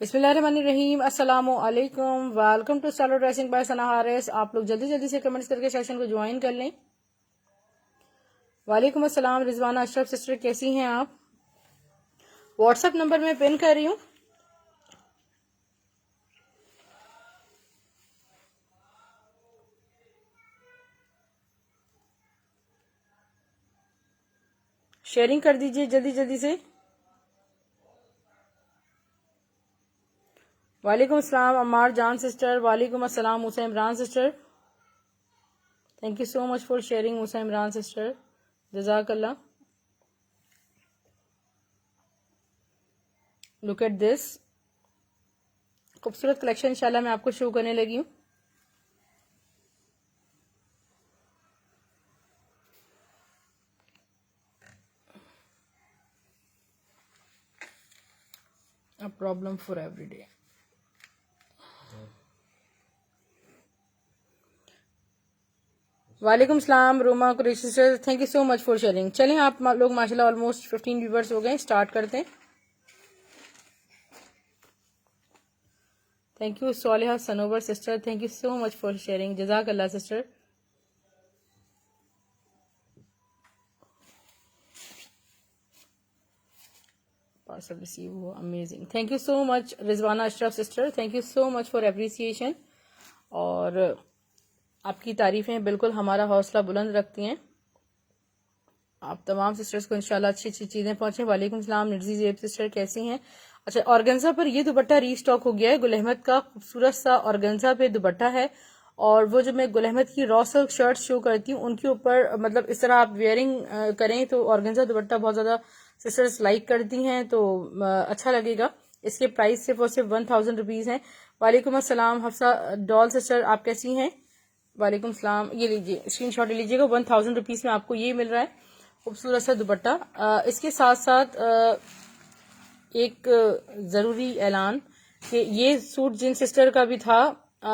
बिस्मिल्लाहिर्रहमानिर्रहीम। अस्सलामु अलैकुम। Welcome to style dressing by Sana Haris. आप लोग जल्दी जल्दी से कमेंट्स करके सेशन को ज्वाइन कर लें। वालेकुम अस्सलाम रिजवाना अशरफ सिस्टर, कैसी हैं आप? व्हाट्सएप नंबर में पिन कर रही हूँ। शेयरिंग कर दीजिए जल्दी जल्दी से। वालेकुम अस्सलाम अम्मार जान सिस्टर। वालेकुम अस्सलाम Musa Imran sister. Thank you so much for sharing Musa Imran sister, जज़ाकल्लाह। लुक एट दिस खूबसूरत कलेक्शन इंशाल्लाह मैं आपको शो करने लगी हूँ। A problem for every day. वालेकुम सलाम Roma Qureshi sister, thank you so much for sharing. चलें आप लोग माशाल्लाह ऑलमोस्ट 15 व्यूवर्स हो गए, स्टार्ट करते हैं। Thank you Soliha Sanobar sister, thank you so much for sharing, जज़ाकल्लाह सिस्टर। पार्सल रिसीव हुआ, amazing, thank you so much Rizwana Ashraf sister, thank you so much for appreciation. और आपकी तारीफें बिल्कुल हमारा हौसला बुलंद रखती हैं। आप तमाम सिस्टर्स को इंशाल्लाह अच्छी अच्छी चीजें पहुंचे। वालेकुम सलाम निर्जी जेब सिस्टर, कैसी हैं? अच्छा, ऑर्गेन्जा पर ये दुपट्टा रीस्टॉक हो गया है। गुल अहमद का खूबसूरत सा ऑर्गेन्जा पे दुपट्टा है। और वो जो मैं गुल अहमद की रॉ सिल्क शर्ट शो करती हूँ उनके ऊपर मतलब इस तरह आप वेयरिंग करें तो ऑर्गेन्जा दुपट्टा बहुत ज्यादा सिस्टर्स लाइक करती हैं, तो अच्छा लगेगा। इसके प्राइस सिर्फ और सिर्फ 1000 रुपीज है। वालेकुम अस्सलाम हफ्सा डॉल सिस्टर, आप कैसी हैं? वालेकुम सलाम। ये लीजिए स्क्रीनशॉट ले लीजिएगा, 1000 रुपीज में आपको ये मिल रहा है खूबसूरत सा दुपट्टा। इसके साथ साथ एक जरूरी ऐलान कि ये सूट जिन सिस्टर का भी था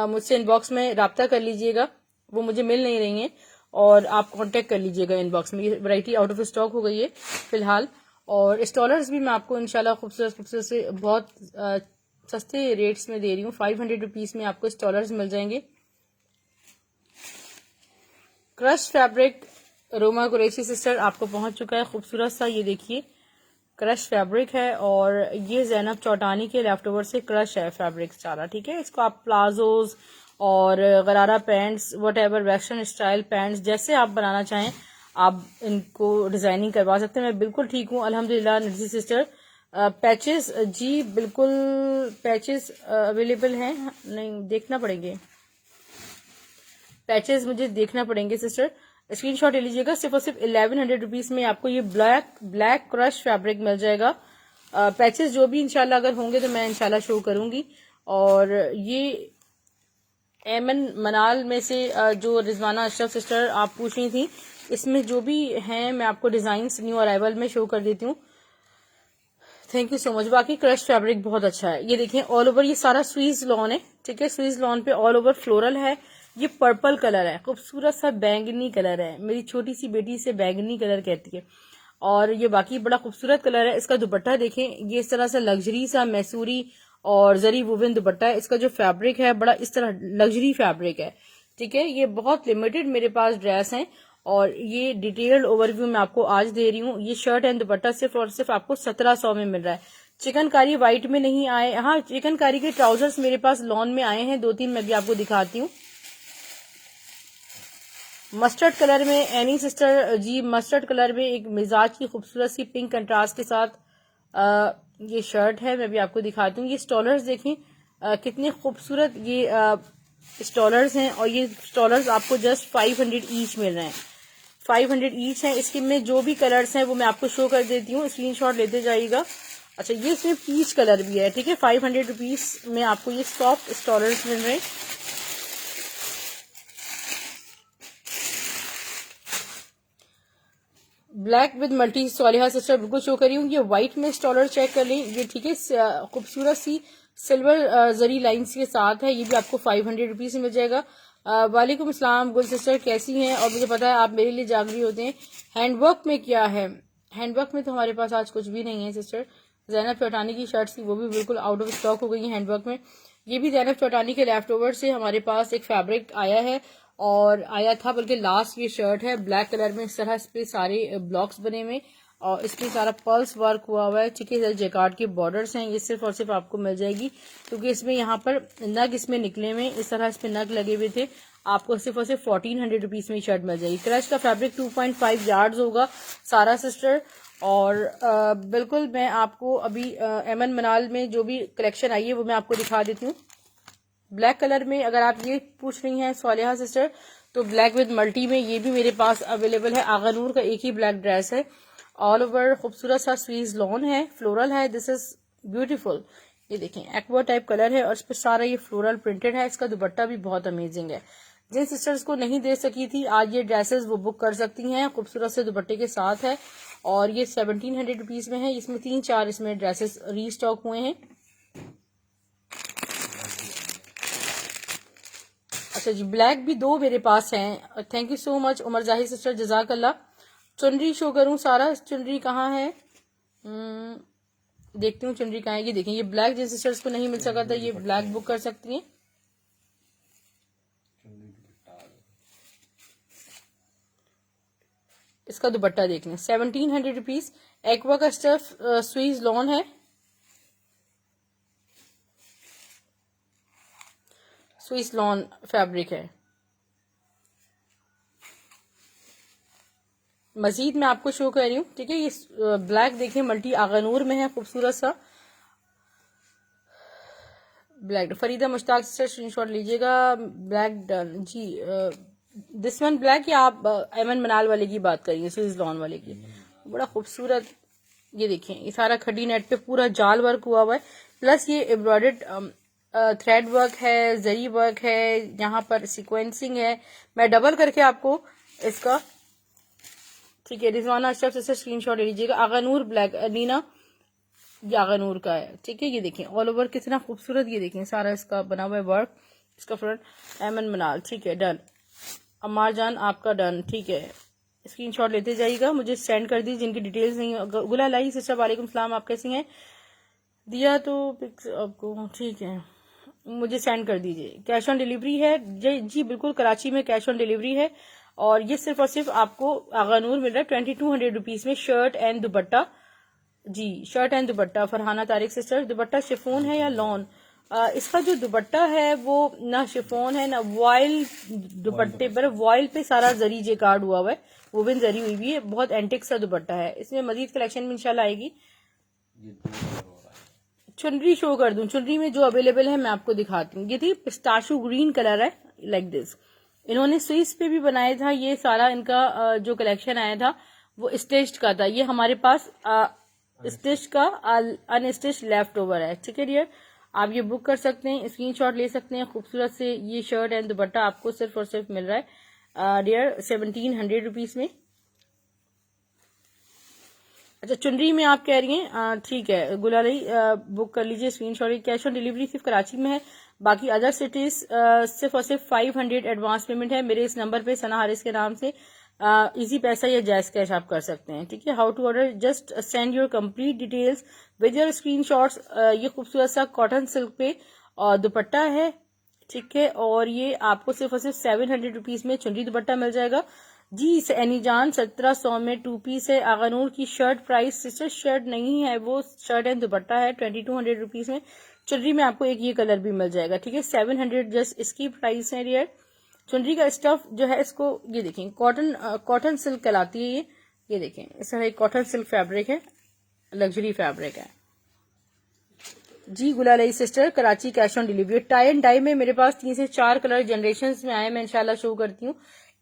मुझसे इनबॉक्स में राब्ता कर लीजिएगा, वो मुझे मिल नहीं रही हैं और आप कांटेक्ट कर लीजिएगा इनबॉक्स में। ये वैरायटी आउट ऑफ स्टॉक हो गई है फिलहाल। और स्टॉलर्स भी मैं आपको इंशाल्लाह खूबसूरत खूबसूरत से बहुत सस्ते रेट्स में दे रही हूँ। 500 रुपीज में आपको स्टॉलर्स मिल जाएंगे। Crush fabric Roma Qureshi sister आपको पहुंच चुका है खूबसूरत सा, ये देखिए क्रश फैब्रिक है। और ये जैनब चौटानी के लेफ्ट ओवर से क्रश है फैब्रिक सारा, ठीक है। इसको आप प्लाजोज और गरारा pants what ever western style pants जैसे आप बनाना चाहें आप इनको डिजाइनिंग करवा सकते हैं। मैं बिल्कुल ठीक हूँ अल्हम्दुलिल्लाह निर्जी सिस्टर। पैचेस जी बिल्कुल पैचेस अवेलेबल हैं, नहीं देखना पड़ेंगे, पैचेस मुझे देखना पड़ेंगे सिस्टर। स्क्रीनशॉट ले लीजिएगा। सिर्फ और सिर्फ 1100 रुपीज में आपको ये ब्लैक क्रश फैब्रिक मिल जाएगा। पैचेस जो भी इंशाल्लाह अगर होंगे तो मैं इंशाल्लाह शो करूंगी। और ये एमन मनाल में से जो रिजवाना अशरफ सिस्टर आप पूछ रही थी, इसमें जो भी हैं मैं आपको डिजाइन न्यू अराइवल में शो कर देती हूँ। Thank you so much. बाकी क्रश फैब्रिक बहुत अच्छा है। ये देखें ऑल ओवर ये सारा स्वीज लॉन है, ठीक है। स्वीज लॉन पे ऑल ओवर फ्लोरल है। ये पर्पल कलर है, खूबसूरत सा बैंगनी कलर है। मेरी छोटी सी बेटी इसे बैंगनी कलर कहती है। और ये बाकी बड़ा खूबसूरत कलर है। इसका दुपट्टा देखें, ये इस तरह से लग्जरी सा मैसूरी और जरी वुवन दुपट्टा है। इसका जो फैब्रिक है बड़ा इस तरह लग्जरी फैब्रिक है, ठीक है। ये बहुत लिमिटेड मेरे पास ड्रेस हैं और ये डिटेल्ड ओवरव्यू मैं आपको आज दे रही हूँ। ये शर्ट एंड दुपट्टा सिर्फ और सिर्फ आपको 1700 में मिल रहा है। चिकनकारी व्हाइट में नहीं आए, हाँ चिकनकारी के ट्राउजर्स मेरे पास लॉन में आए हैं 2-3, मैं भी आपको दिखाती हूँ। मस्टर्ड कलर में एनी सिस्टर जी, मस्टर्ड कलर में एक मिजाज की खूबसूरत सी पिंक कंट्रास्ट के साथ ये शर्ट है, मैं भी आपको दिखाती हूँ। ये स्टॉलर्स देखें कितने खूबसूरत ये स्टॉलर्स हैं। और ये स्टॉलर्स आपको जस्ट 500 ईच मिल रहे हैं, 500 ईच हैं। इसके में जो भी कलर्स हैं वो मैं आपको शो कर देती हूँ, स्क्रीनशॉट लेते जाइएगा। अच्छा, ये इसमें पीच कलर भी है, ठीक है। 500 रुपीज में आपको ये सॉफ्ट स्टॉलर्स मिल रहे हैं। ब्लैक विद मल्टी सोलिहा सिस्टर बिल्कुल शो करी हूँ। ये व्हाइट में स्टॉलर चेक कर लें, ये ठीक है खूबसूरत सी सिल्वर जरी लाइंस के साथ है। ये भी आपको 500 रुपीज में मिल जाएगा। वालेकुम अस्सलाम गुल सिस्टर, कैसी हैं? और मुझे पता है आप मेरे लिए जागरी होते हैं। हैंडवर्क में क्या है? हैंडवर्क में तो हमारे पास आज कुछ भी नहीं है सिस्टर। जैनब चौटानी की शर्ट्स थी वो भी बिल्कुल आउट ऑफ स्टॉक हो गई है हैंडवर्क में। ये भी जैनब चौटानी के लेफ्ट ओवर से हमारे पास एक फैब्रिक आया है और आया था, बल्कि लास्ट ये शर्ट है ब्लैक कलर में, इस तरह इस पे सारे ब्लॉक्स बने हुए और इसमें सारा पल्स वर्क हुआ हुआ है। ठीक है, जेकार्ड के बॉर्डर्स हैं, ये सिर्फ और सिर्फ आपको मिल जाएगी क्योंकि इसमें यहाँ पर नग इसमें निकले हुए, इस तरह इस पे नग लगे हुए थे। आपको सिर्फ और सिर्फ 1400 रुपीज में शर्ट मिल जाएगी। क्रश का फैब्रिक 2.5 यार्ड्स होगा सारा सिस्टर। और बिल्कुल मैं आपको अभी एमन मनाल में जो भी कलेक्शन आई है वो मैं आपको दिखा देती हूँ। ब्लैक कलर में अगर आप ये पूछ रही हैं सालिहा सिस्टर, तो ब्लैक विद मल्टी में ये भी मेरे पास अवेलेबल है। आगा नूर का एक ही ब्लैक ड्रेस है, ऑल ओवर खूबसूरत सा स्वीज लॉन है, फ्लोरल है, दिस इज ब्यूटीफुल। ये देखें एक्वा टाइप कलर है और इस पर सारा ये फ्लोरल प्रिंटेड है। इसका दुपट्टा भी बहुत अमेजिंग है। जिन सिस्टर्स को नहीं दे सकी थी आज ये ड्रेसेस वो बुक कर सकती हैं, खूबसूरत से दुपट्टे के साथ है और ये 1700 रुपीज में है। इसमें 3-4 इसमें ड्रेसेस रीस्टॉक हुए हैं। अच्छा जी, ब्लैक भी 2 मेरे पास हैं। Thank you so much Umar Zahir sister, जजाक अल्लाह। चुनरी शो करूं सारा, चुनरी कहाँ है? देखती हूँ चुनरी कहाँ है। ये देखें, ये ब्लैक जिन सिस्टर्स को नहीं मिल सका था ये ब्लैक बुक कर सकती हैं। इसका दुपट्टा देख लें, 1700 रुपीज। एक्वा का स्टफ स्वीज लॉन है, स्विस लॉन फैब्रिक है। मजीद मैं आपको शो कर रही हूँ। ठीक है, ये ब्लैक देखिए मल्टी आगानूर में है, खूबसूरत सा ब्लैक। फरीदा मुश्ताक से स्क्रीनशॉट लीजिएगा। ब्लैक डन जी, दिस वन ब्लैक, या आप एमन मनाल वाले की बात करिए, स्विस लॉन वाले की, बड़ा खूबसूरत। ये देखें, ये सारा खड्डी नेट पे पूरा जाल वर्क हुआ हुआ है, प्लस ये एम्ब्रॉयडर्ड थ्रेड वर्क है, जरी वर्क है, यहाँ पर सीक्वेंसिंग है। मैं डबल करके आपको इसका, ठीक है, रिजवाना अशरफ से स्क्रीनशॉट ले लीजिएगा। आगानूर ब्लैक नीना, ये आगानूर का है। ठीक है, ये देखें ऑल ओवर कितना खूबसूरत, ये देखें सारा इसका बना हुआ है वर्क। इसका फ्रंट एमन मनाल। ठीक है, डन। अमार जान आपका डन। ठीक है, स्क्रीनशॉट लेते जाइएगा, मुझे सेंड कर दीजिए जिनकी डिटेल्स नहीं। गुला लाई सिस्टर वालेकुम सलाम, आप कैसी हैं? दिया तो पिक्स आपको, ठीक है, मुझे सेंड कर दीजिए। कैश ऑन डिलीवरी है जी बिल्कुल, कराची में कैश ऑन डिलीवरी है और ये सिर्फ और सिर्फ आपको आगानूर मिल रहा है 2200 रुपीज में शर्ट एंड दुपट्टा। जी, shirt and dupatta. Farhana Tariq sister, dupatta chiffon है या लॉन? इसका जो दुपट्टा है वो ना शिफोन है ना वॉयल, दुपट्टे पर वॉयल पे सारा जरी जेकार्ड हुआ हुआ है, वोवन जरी हुई हुई है, बहुत एंटिक सा दुपट्टा है। इसमें मजीद कलेक्शन में इंशाल्लाह आएगी। चुनरी शो कर दूं, चुनरी में जो अवेलेबल है मैं आपको दिखाती हूँ। ये थी पिस्ताशू ग्रीन कलर है, लाइक दिस। इन्होंने स्विस पे भी बनाया था, ये सारा इनका जो कलेक्शन आया था वो स्टिच्ड का था। ये हमारे पास स्टिच का अनस्टिच लेफ्ट ओवर है। ठीक है डियर, आप ये बुक कर सकते हैं, स्क्रीनशॉट ले सकते हैं। खूबसूरत से ये शर्ट एंड दुपट्टा आपको सिर्फ और सिर्फ मिल रहा है डियर 1700 रुपीज में। अच्छा, चुनरी में आप कह रही हैं, ठीक है गुलाली, बुक कर लीजिए स्क्रीनशॉट। कैश ऑन डिलीवरी सिर्फ कराची में है, बाकी अदर सिटीज सिर्फ और सिर्फ 500 एडवांस पेमेंट है। मेरे इस नंबर पे सना हारिस के नाम से इजी पैसा या जैस कैश आप कर सकते हैं। ठीक है, how to order, just send your complete details with your screenshots. ये खूबसूरत सा कॉटन सिल्क पे दुपट्टा है। ठीक है, और ये आपको सिर्फ और सिर्फ 700 रुपीज में चुनरी दुपट्टा मिल जाएगा जी। एनी जान 1700 में 2 पीस है। आगानूर की शर्ट प्राइस सिस्टर शर्ट नहीं है, वो शर्ट एंड दुपट्टा है 2200 रुपीज में। चुनरी में आपको एक ये कलर भी मिल जाएगा। ठीक है, 700 जस्ट इसकी प्राइस है डियर। चुनरी का स्टफ जो है, इसको ये देखें कॉटन सिल्क कहलाती है ये देखें इस तरह एक कॉटन सिल्क फैब्रिक है, लग्जरी फैब्रिक है जी। Gulali sister, Karachi cash on delivery. Tie and dye में मेरे पास 3 से 4 कलर जनरेशन में आए, मैं इंशाल्लाह शो करती हूँ।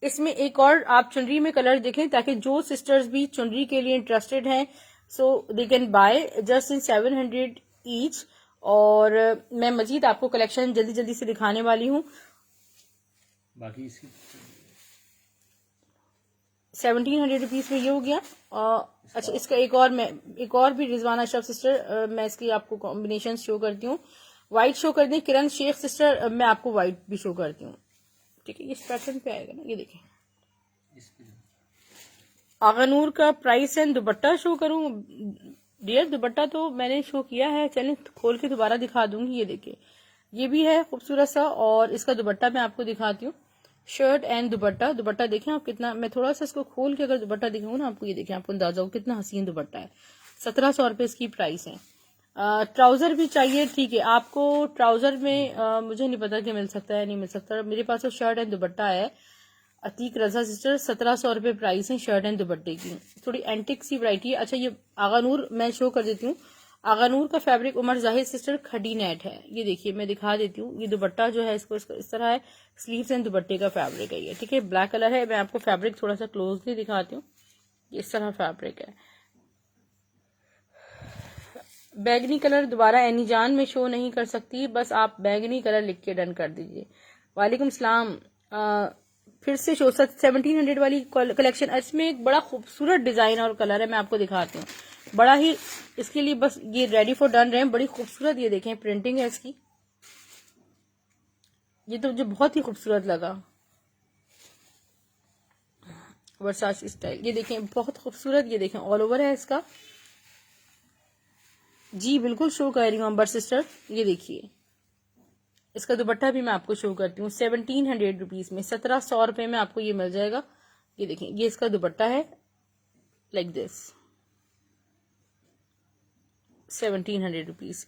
इसमें एक और आप चुनरी में कलर देखें ताकि जो सिस्टर्स भी चुनरी के लिए इंटरेस्टेड हैं so they can buy just in 700 each. और मैं मजीद आपको कलेक्शन जल्दी जल्दी से दिखाने वाली हूँ। बाकी इसकी 1700 रुपीज में ये हो गया। अच्छा, इसका एक और भी रिजवाना अशरफ सिस्टर, मैं इसकी आपको कॉम्बिनेशन शो करती हूँ। व्हाइट शो कर दी किरण शेख सिस्टर, मैं आपको व्हाइट भी शो करती हूँ। ठीक है, इस पैटर्न पे आएगा ना, ये देखें। आगानूर का प्राइस एंड दुपट्टा शो करूं डियर दुपट्टा तो मैंने शो किया है, चलें खोल के दोबारा दिखा दूंगी। ये देखिए, ये भी है खूबसूरत सा, और इसका दुपट्टा मैं आपको दिखाती हूँ। शर्ट एंड दुपट्टा, दुपट्टा देखें आप कितना, मैं थोड़ा सा इसको खोल के अगर दुपट्टा दिखाऊँ ना आपको, ये देखें, आपको अंदाजा हो कितना हसीन दुपट्टा है। 1700 रुपये इसकी प्राइस है। ट्राउजर भी चाहिए, ठीक है, आपको ट्राउजर में मुझे नहीं पता कि मिल सकता है नहीं मिल सकता। मेरे पास तो शर्ट एंड दुपट्टा है। अतीक रजा सिस्टर, 1700 रुपये प्राइस है शर्ट एंड दुपट्टे की। थोड़ी एंटिक सी वैरायटी है। अच्छा, ये आगा नूर मैं शो कर देती हूँ। आगा नूर का फैब्रिक उमर जाहिद सिस्टर खड़ी नेट है। ये देखिए, मैं दिखा देती हूँ। ये दुपट्टा जो है इसको इस तरह है, स्लीव्स एंड दुपट्टे का फैब्रिक है ये, ठीक है, ब्लैक कलर है। मैं आपको फैब्रिक थोड़ा सा क्लोजली दिखाती हूँ। इस तरह फैब्रिक है। बैगनी कलर दोबारा एनी जान में शो नहीं कर सकती, बस आप बैगनी कलर लिख के डन कर दीजिए। वालेकुम सलाम। फिर से शो 1700 वाली कलेक्शन, इसमें एक बड़ा खूबसूरत डिजाइन और कलर है, मैं आपको दिखाती हूँ। बड़ा ही, इसके लिए बस ये रेडी फॉर डन रहे हैं। बड़ी खूबसूरत ये देखें प्रिंटिंग है इसकी, ये तो मुझे बहुत ही खूबसूरत लगा। वर्साची स्टाइल, ये देखें बहुत खूबसूरत, ये देखें ऑल ओवर है इसका। जी बिल्कुल शो कर रही हूँ अंबर सिस्टर। ये देखिए, इसका दुपट्टा भी मैं आपको शो करती हूँ। 1700 रुपीज में, 1700 रुपये में आपको ये मिल जाएगा। ये देखें, ये इसका दुपट्टा है लाइक दिस, 1700 रुपीज।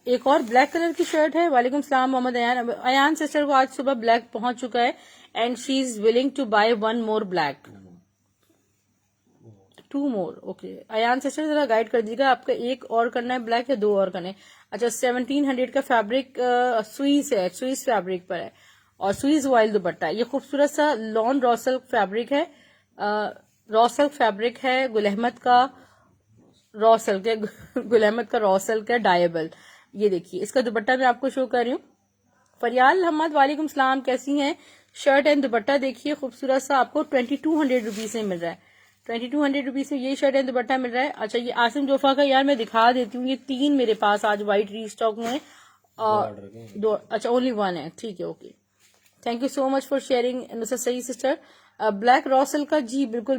एक और ब्लैक कलर की शर्ट है। वालेकुम सलाम मोहम्मद अयान। अयान सिस्टर को आज सुबह ब्लैक पहुंच चुका है and she is willing to buy 1 more black, 2 more. Okay Ayan sister, जरा गाइड कर दीजिएगा, आपका एक और करना है ब्लैक या 2 और करना है? अच्छा, 1700 का फैब्रिक स्वीज है, स्वीज फैब्रिक पर है और स्वीज वाइल दुपट्टा। ये खूबसूरत सा लॉन रॉ सिल्क फैब्रिक है, रॉ सिल्क फैब्रिक है, गुल अहमद का रॉ सिल्क है, गुल अहमद का रॉ सिल्क है डायबल। ये देखिए, इसका दुपट्टा मैं आपको शो कर रही हूँ। फरियाल अहमद वालेकुम सलाम, कैसी हैं? शर्ट एंड दुपट्टा देखिए खूबसूरत सा, आपको 2200 रुपीज में मिल रहा है। 2200 रुपीज में ये शर्ट एंड दुपट्टा मिल रहा है। अच्छा, ये आसिम जोफा का यार मैं दिखा देती हूँ, ये 3 मेरे पास आज व्हाइट रीस्टॉक में दो। अच्छा, ओनली 1 है, ठीक है, okay. Thank you so much for sharing Nusrat सही सिस्टर। ब्लैक रॉसल का, जी बिल्कुल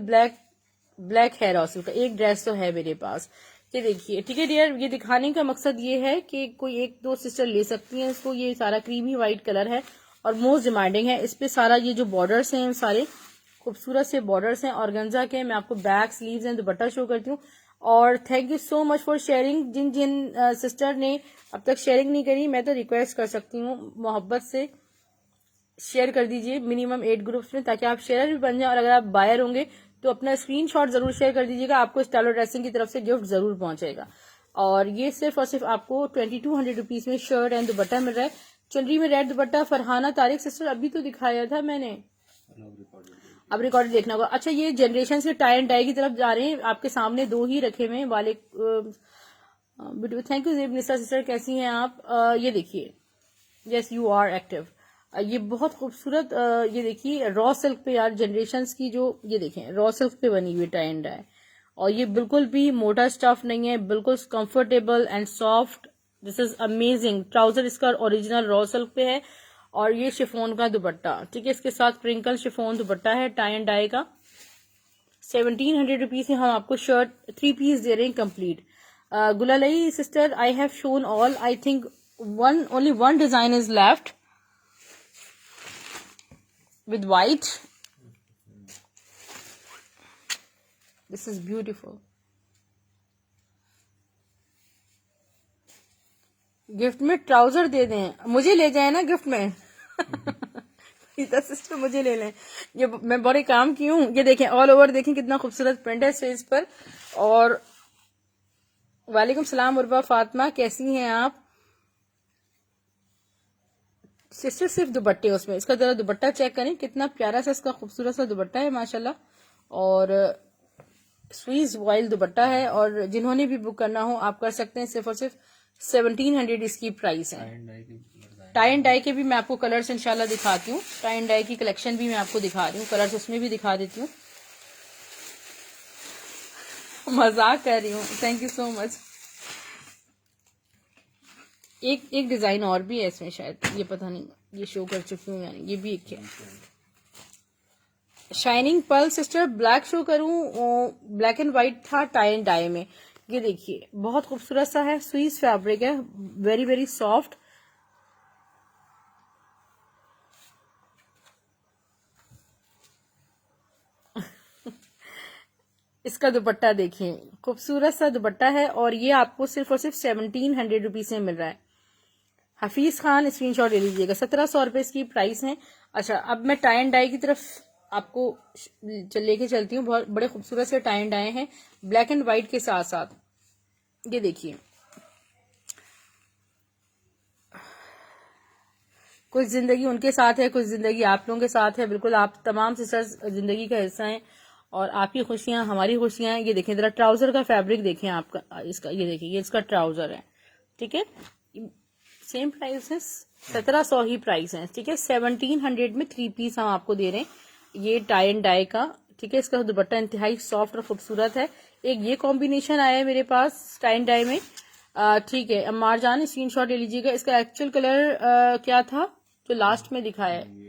ब्लैक है रॉसल का, एक ड्रेस तो है मेरे पास। ये देखिए, ठीक है डियर, ये दिखाने का मकसद ये है कि कोई 1-2 सिस्टर ले सकती हैं इसको। ये सारा क्रीमी व्हाइट कलर है और मोस्ट डिमांडिंग है। इस पे सारा ये जो बॉर्डर्स हैं सारे खूबसूरत से बॉर्डर्स हैं ऑर्गेन्जा के। मैं आपको back sleeves and dupatta show करती हूँ। और thank you so much for sharing. जिन जिन सिस्टर ने अब तक शेयरिंग नहीं करी, मैं तो रिक्वेस्ट कर सकती हूँ मोहब्बत से शेयर कर दीजिए मिनिमम 8 ग्रुप्स में, ताकि आप शेयर भी बन जाए। और अगर आप बायर होंगे तो अपना स्क्रीनशॉट जरूर शेयर कर दीजिएगा, आपको स्टाइलो ड्रेसिंग की तरफ से गिफ्ट जरूर पहुंचेगा। और ये सिर्फ और सिर्फ आपको 2200 रुपीज में शर्ट एंड दुपट्टा मिल रहा है। चुनरी में रेड दुपट्टा, फरहाना तारिक सिस्टर अभी तो दिखाया था मैंने, अब रिकॉर्ड देखना होगा। अच्छा, ये जनरेशन से टाई एंड डाई की तरफ जा रहे हैं, आपके सामने 2 ही रखे हुए वाले। थैंक यू जेब निसा सिस्टर, कैसी हैं आप? ये देखिए, यस यू आर एक्टिव। ये बहुत खूबसूरत, ये देखिए रॉ सिल्क पे यार, जनरेशंस की जो, ये देखें रॉ सिल्क पे बनी हुई टाई एंड डाई, और ये बिल्कुल भी मोटा स्टफ नहीं है, बिल्कुल comfortable and soft. This is amazing. Trouser इसका ओरिजिनल रॉ सिल्क पे है और ये शिफोन का दुपट्टा, ठीक है, इसके साथ प्रिंकल शिफोन दुपट्टा है टाई एंड डाई का। 1700 रुपीज से हम आपको शर्ट 3 पीस दे रहे हैं complete. Gulalai sister, I have shown all, I think only one design is left with white. This is beautiful. Gift में ट्राउजर दे दें, मुझे ले जाए ना गिफ्ट में। सीता सिस्टर मुझे ले लें, ये मैं बड़े काम की हूँ। ये देखें ऑल ओवर, देखें कितना खूबसूरत प्रिंट है स्टेज पर। और वालेकुम सलाम उर्वा फातिमा, कैसी हैं आप सिस्टर? सिर्फ दुपट्टे उसमें, इसका जरा दुपट्टा चेक करें, कितना प्यारा सा इसका खूबसूरत सा दुपट्टा है माशाल्लाह। और स्वीज वाइल दुपट्टा है, और जिन्होंने भी बुक करना हो आप कर सकते हैं। सिर्फ और सिर्फ 1700 इसकी प्राइस है। टाई एंड डाई के भी मैं आपको कलर्स इंशाल्लाह दिखाती हूँ। टाई एंड डाई की कलेक्शन भी मैं आपको दिखा रही हूँ, कलर्स उसमें भी दिखा देती हूँ। मजाक कर रही हूँ, थैंक यू सो मच। एक डिजाइन और भी है इसमें, शायद ये पता नहीं, ये शो कर चुकी हूँ यानी, ये भी एक है। Shining pearl sister black show करूं, ब्लैक एंड व्हाइट था टाई एंड डाई में। ये देखिए बहुत खूबसूरत सा है, स्वीज फैब्रिक है, वेरी वेरी सॉफ्ट। इसका दुपट्टा देखिए, खूबसूरत सा दुपट्टा है और ये आपको सिर्फ और सिर्फ 1700 रुपीज में मिल रहा है। हफीज खान स्क्रीनशॉट ले लीजिएगा, 1700 रुपए इसकी प्राइस है। अच्छा अब मैं टाई एंड डाई की तरफ आपको लेके चलती हूँ। बहुत बड़े खूबसूरत से टाई एंड डाई हैं ब्लैक एंड व्हाइट के साथ साथ। ये देखिए कुछ जिंदगी उनके साथ है, कुछ जिंदगी आप लोगों के साथ है। बिल्कुल आप तमाम सिस्टर्स जिंदगी का हिस्सा हैं और आपकी खुशियां हमारी खुशियां हैं। ये देखें जरा ट्राउजर का फैब्रिक देखें आपका इसका, ये देखिए ये इसका ट्राउजर है, ठीक है। सेम प्राइस है, 1700 ही प्राइस है, ठीक है। 1700 में 3 पीस हम आपको दे रहे हैं, ये टाई एंड डाई का, ठीक है। इसका दुपट्टा इंतहाई सॉफ्ट और खूबसूरत है। एक ये कॉम्बिनेशन आया है मेरे पास टाई एंड डाई में, ठीक है। अम्मार जान स्क्रीनशॉट ले लीजिएगा। इसका एक्चुअल कलर क्या था जो लास्ट में दिखाया है,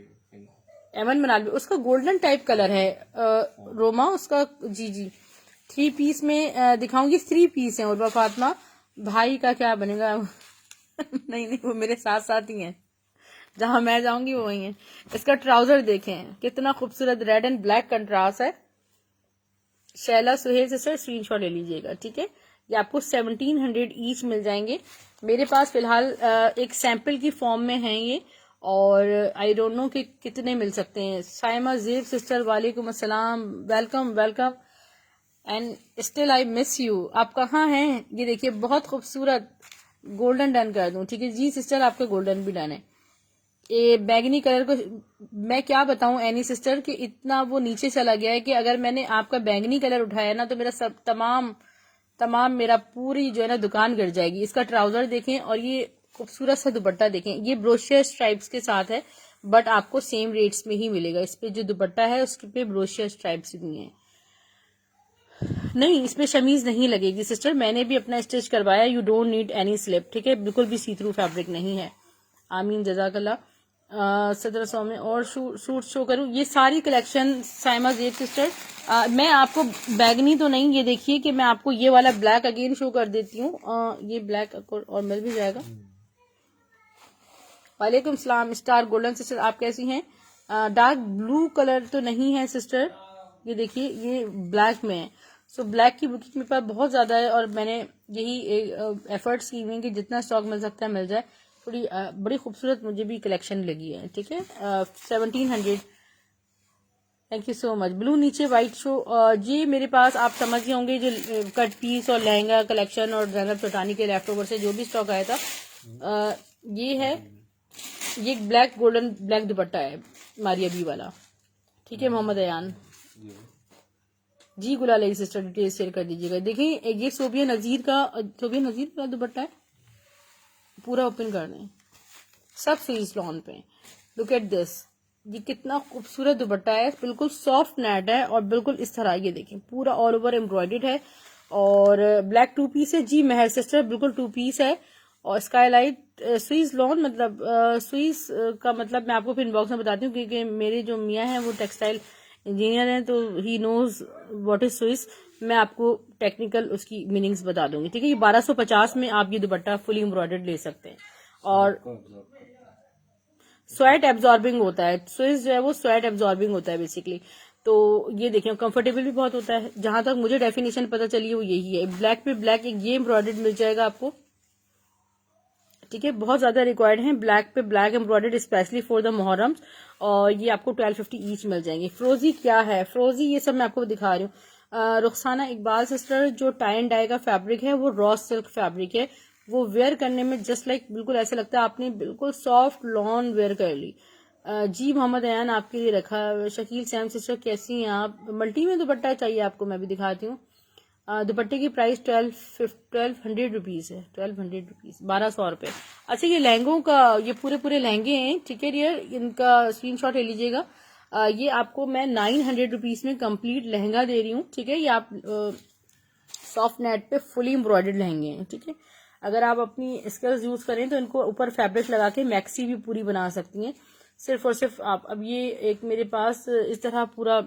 एमन मनाल, उसका गोल्डन टाइप कलर है रोमा उसका। जी जी 3 पीस में दिखाऊंगी, 3 पीस है। और फातिमा भाई का क्या बनेगा नहीं नहीं वो मेरे साथ साथ ही हैं, जहां मैं जाऊंगी वो वही है। इसका ट्राउजर देखें कितना खूबसूरत, रेड एंड ब्लैक कंट्रास्ट है। शैला सुहेल सिस्टर स्क्रीनशॉट ले लीजिएगा, ठीक है। ये आपको 1700 ईच मिल जाएंगे। मेरे पास फिलहाल एक सैंपल की फॉर्म में है ये, और आई डोंट नो कि कितने मिल सकते हैं। साइमा जेब सिस्टर वालेकुम अस्सलाम, welcome welcome and still I miss you. आप कहाँ हैं? ये देखिए बहुत खूबसूरत गोल्डन डन कर दूं, ठीक है जी सिस्टर, आपका गोल्डन भी डन है। ये बैगनी कलर को मैं क्या बताऊं एनी सिस्टर कि इतना वो नीचे चला गया है कि अगर मैंने आपका बैंगनी कलर उठाया ना तो मेरा सब तमाम मेरा पूरी जो है ना दुकान गिर जाएगी। इसका ट्राउजर देखें और ये खूबसूरत सा दुपट्टा देखें, ये ब्रोशियर स्ट्राइप्स के साथ है, बट आपको सेम रेट्स में ही मिलेगा। इस पे जो दुपट्टा है उसके पे ब्रोशियर स्ट्राइप्स भी हैं। नहीं इसमें शमीज नहीं लगेगी सिस्टर, मैंने भी अपना स्टिच करवाया, you don't need any slip, ठीक है। बिल्कुल भी सी थ्रू फैब्रिक नहीं है। आमीन जजाकल्ला। 1700 में और सूट शो करूं, ये सारी कलेक्शन साइमा जेब सिस्टर। मैं आपको बैगनी तो नहीं, ये देखिए कि मैं आपको ये वाला ब्लैक अगेन शो कर देती हूँ। ये ब्लैक और मिल भी जाएगा। वालेकुम सलाम स्टार गोल्डन सिस्टर, आप कैसी हैं? डार्क ब्लू कलर तो नहीं है सिस्टर, ये देखिए ये ब्लैक में है। सो ब्लैक की बुकिंग मेरे पास बहुत ज्यादा है और मैंने यही एफर्ट्स की हुई कि जितना स्टॉक मिल सकता है मिल जाए। थोड़ी बड़ी खूबसूरत मुझे भी कलेक्शन लगी है, ठीक है। 1700, thank you so much. Blue नीचे व्हाइट शो, जी मेरे पास आप समझ गए होंगे जो कट पीस और लहंगा कलेक्शन और जैनब चौटानी के लेफ्ट ओवर से जो भी स्टॉक आया था, ये है। ये ब्लैक गोल्डन ब्लैक दुपट्टा है मारिया बी वाला, ठीक है। मोहम्मद अयान जी गुलाल सिस्टर डिटेल शेयर कर दीजिएगा। देखिए ये सोबिया नजीर का दुपट्टा है, पूरा ओपन कर दें, सब स्लीव्स लॉन पे। लुक एट दिस, ये कितना खूबसूरत दुपट्टा है, बिल्कुल सॉफ्ट नेट है और बिल्कुल इस तरह ये देखें पूरा ऑल ओवर एम्ब्रॉयडेड है। और ब्लैक 2 पीस है जी महर सिस्टर, बिल्कुल 2 पीस है। और स्काईलाइट स्वीज लॉन मतलब स्वीज का मतलब मैं आपको फिर इनबॉक्स में बताती हूँ, क्योंकि मेरे जो मियाँ हैं वो टेक्सटाइल इंजीनियर हैं तो he knows what is Swiss. मैं आपको टेक्निकल उसकी मीनिंग्स बता दूंगी, ठीक है। ये 1250 में आप ये दुपट्टा फुली एम्ब्रॉयडर्ड ले सकते हैं और स्वेट एब्जॉर्बिंग होता है। स्विस जो है वो स्वेट एब्जॉर्बिंग होता है बेसिकली। तो ये देखिए कंफर्टेबल भी बहुत होता है, जहां तक मुझे डेफिनेशन पता चली है वो यही है। ब्लैक पे ब्लैक एक ये एम्ब्रॉयडर्ड मिल जाएगा आपको, ठीक है। बहुत ज्यादा रिक्वायर्ड है ब्लैक पे black embroidered specially for the Muharram, और ये आपको 1250 ईच मिल जाएंगे। फ्रोजी क्या है, फ्रोजी ये सब मैं आपको दिखा रही हूँ। रुखसाना इकबाल सिस्टर, जो टाई एंड डाई का फैब्रिक है वो रॉ सिल्क फैब्रिक है, वो वेयर करने में जस्ट लाइक बिल्कुल ऐसा लगता है आपने बिल्कुल सॉफ्ट लॉन वेयर कर ली। जी मोहम्मद अयान आपके लिए रखा। शकील सैम सिस्टर कैसी हैं आप? मल्टी में दुपट्टा चाहिए आपको, मैं भी दिखाती हूँ। दुपट्टे की प्राइस 1200 रुपीज है, 1200 रुपीज, 1200 रुपए। अच्छा ये लहंगों का, ये पूरे लहंगे हैं, ठीक है डियर, इनका स्क्रीनशॉट ले लीजिएगा। ये आपको मैं 900 रुपीज में कंप्लीट लहंगा दे रही हूँ, ठीक है। ये आप सॉफ्ट नेट पे फुली एम्ब्रॉयडर्ड लहंगे हैं, ठीक है। अगर आप अपनी स्किल्स यूज करें तो इनको ऊपर फैब्रिक लगा के मैक्सी भी पूरी बना सकती हैं। सिर्फ और सिर्फ आप, अब ये एक मेरे पास इस तरह पूरा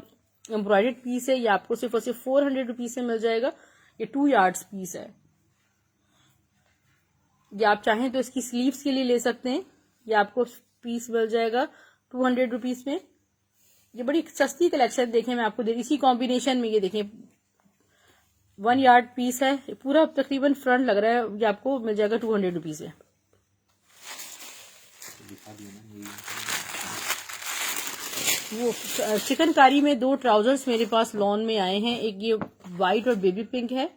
एम्ब्रॉयडर्ड पीस है, ये आपको सिर्फ और सिर्फ 400 रुपीज में मिल जाएगा। ये 2 यार्ड्स पीस है। या आप चाहें तो इसकी स्लीव्स के लिए ले सकते हैं, ये आपको पीस मिल जाएगा 200 रुपीज में। ये बड़ी सस्ती कलेक्शन देखें मैं आपको दे, इसी कॉम्बिनेशन में ये देखें 1 यार्ड पीस है, पूरा तकरीबन फ्रंट लग रहा है, ये आपको मिल जाएगा 200 रुपीज है। वो चिकनकारी में 2 ट्राउजर्स मेरे पास लॉन में आए हैं, एक ये वाइट और बेबी पिंक है,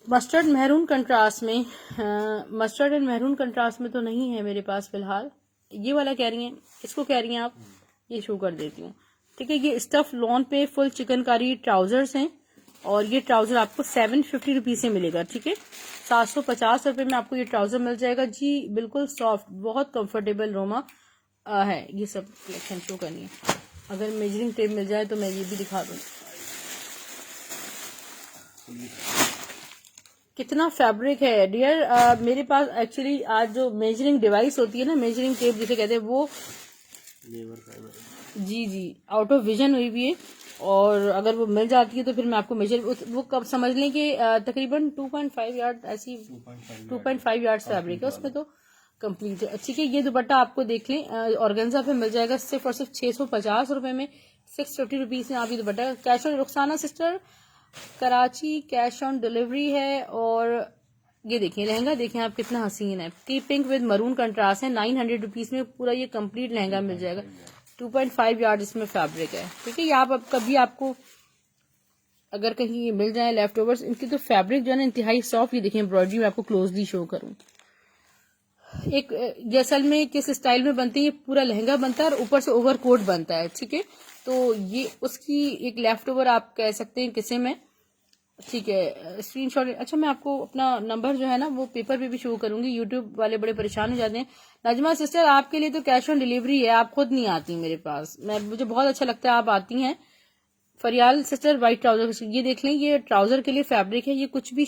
मस्टर्ड महरून कंट्रास्ट में। मस्टर्ड एंड महरून कंट्रास्ट में तो नहीं है मेरे पास फिलहाल। ये वाला कह रही हैं, इसको कह रही हैं आप, ये शो कर देती हूँ, ठीक है। ये स्टफ लॉन पे फुल चिकनकारी ट्राउजर्स हैं और ये ट्राउजर आपको 750 रुपीज से मिलेगा, ठीक है। 750 रुपए में आपको ये ट्राउजर मिल जाएगा जी, बिल्कुल सॉफ्ट, बहुत कंफर्टेबल रोमा है। ये सब कलेक्शन शो करनी है, अगर मेजरिंग टेप मिल जाए तो मैं ये भी दिखा दूँ। कितना फैब्रिक है डियर। मेरे पास एक्चुअली आज जो मेजरिंग डिवाइस होती है ना, मेजरिंग टेप जिसे कहते हैं, वो जी आउट ऑफ विजन हुई हुई है, और अगर वो मिल जाती है तो फिर मैं आपको मेजर, वो कब समझ लें कि तकरीबन 2.5 यार्ड ऐसी 2.5 यार्ड फैब्रिक है उसमें, तो कंप्लीट है, ठीक है। ये दुपट्टा आपको देख लें, ऑर्गेन्जा पे मिल जाएगा सिर्फ और सिर्फ 650 रुपए में, 650 रुपीज में आप ये दुपट्टा। Cash on, Rukhsana sister Karachi cash on delivery है। और ये देखिए लहंगा, देखें आप कितना हसीन है, T pink with maroon contrast है, 900 रुपीज में पूरा ये कंप्लीट लहंगा मिल जाएगा। 2.5 यार्ड इसमें फैब्रिक है, ठीक है। ये आप कभी आपको अगर कहीं ये मिल जाए लेफ्ट ओवर्स, इनकी तो फैब्रिक जो है ना इंतहाई सॉफ्ट। ये देखिए एम्ब्रॉयडरी में आपको क्लोजली शो करूं, एक ये असल में किस स्टाइल में बनती है, ये पूरा लहंगा बनता है और ऊपर से ओवरकोट बनता है, ठीक है। तो ये उसकी एक लेफ्ट ओवर आप कह सकते हैं किसे में, ठीक है। स्क्रीनशॉट, अच्छा मैं आपको अपना नंबर जो है ना वो पेपर पे भी शो करूंगी, यूट्यूब वाले बड़े परेशान हो जाते हैं। नजमा सिस्टर आपके लिए तो कैश ऑन डिलीवरी है, आप खुद नहीं आती मेरे पास, मुझे बहुत अच्छा लगता है आप आती हैं। फरियाल सिस्टर वाइट ट्राउजर, ये देख लें, ये ट्राउजर के लिए फैब्रिक है, ये कुछ भी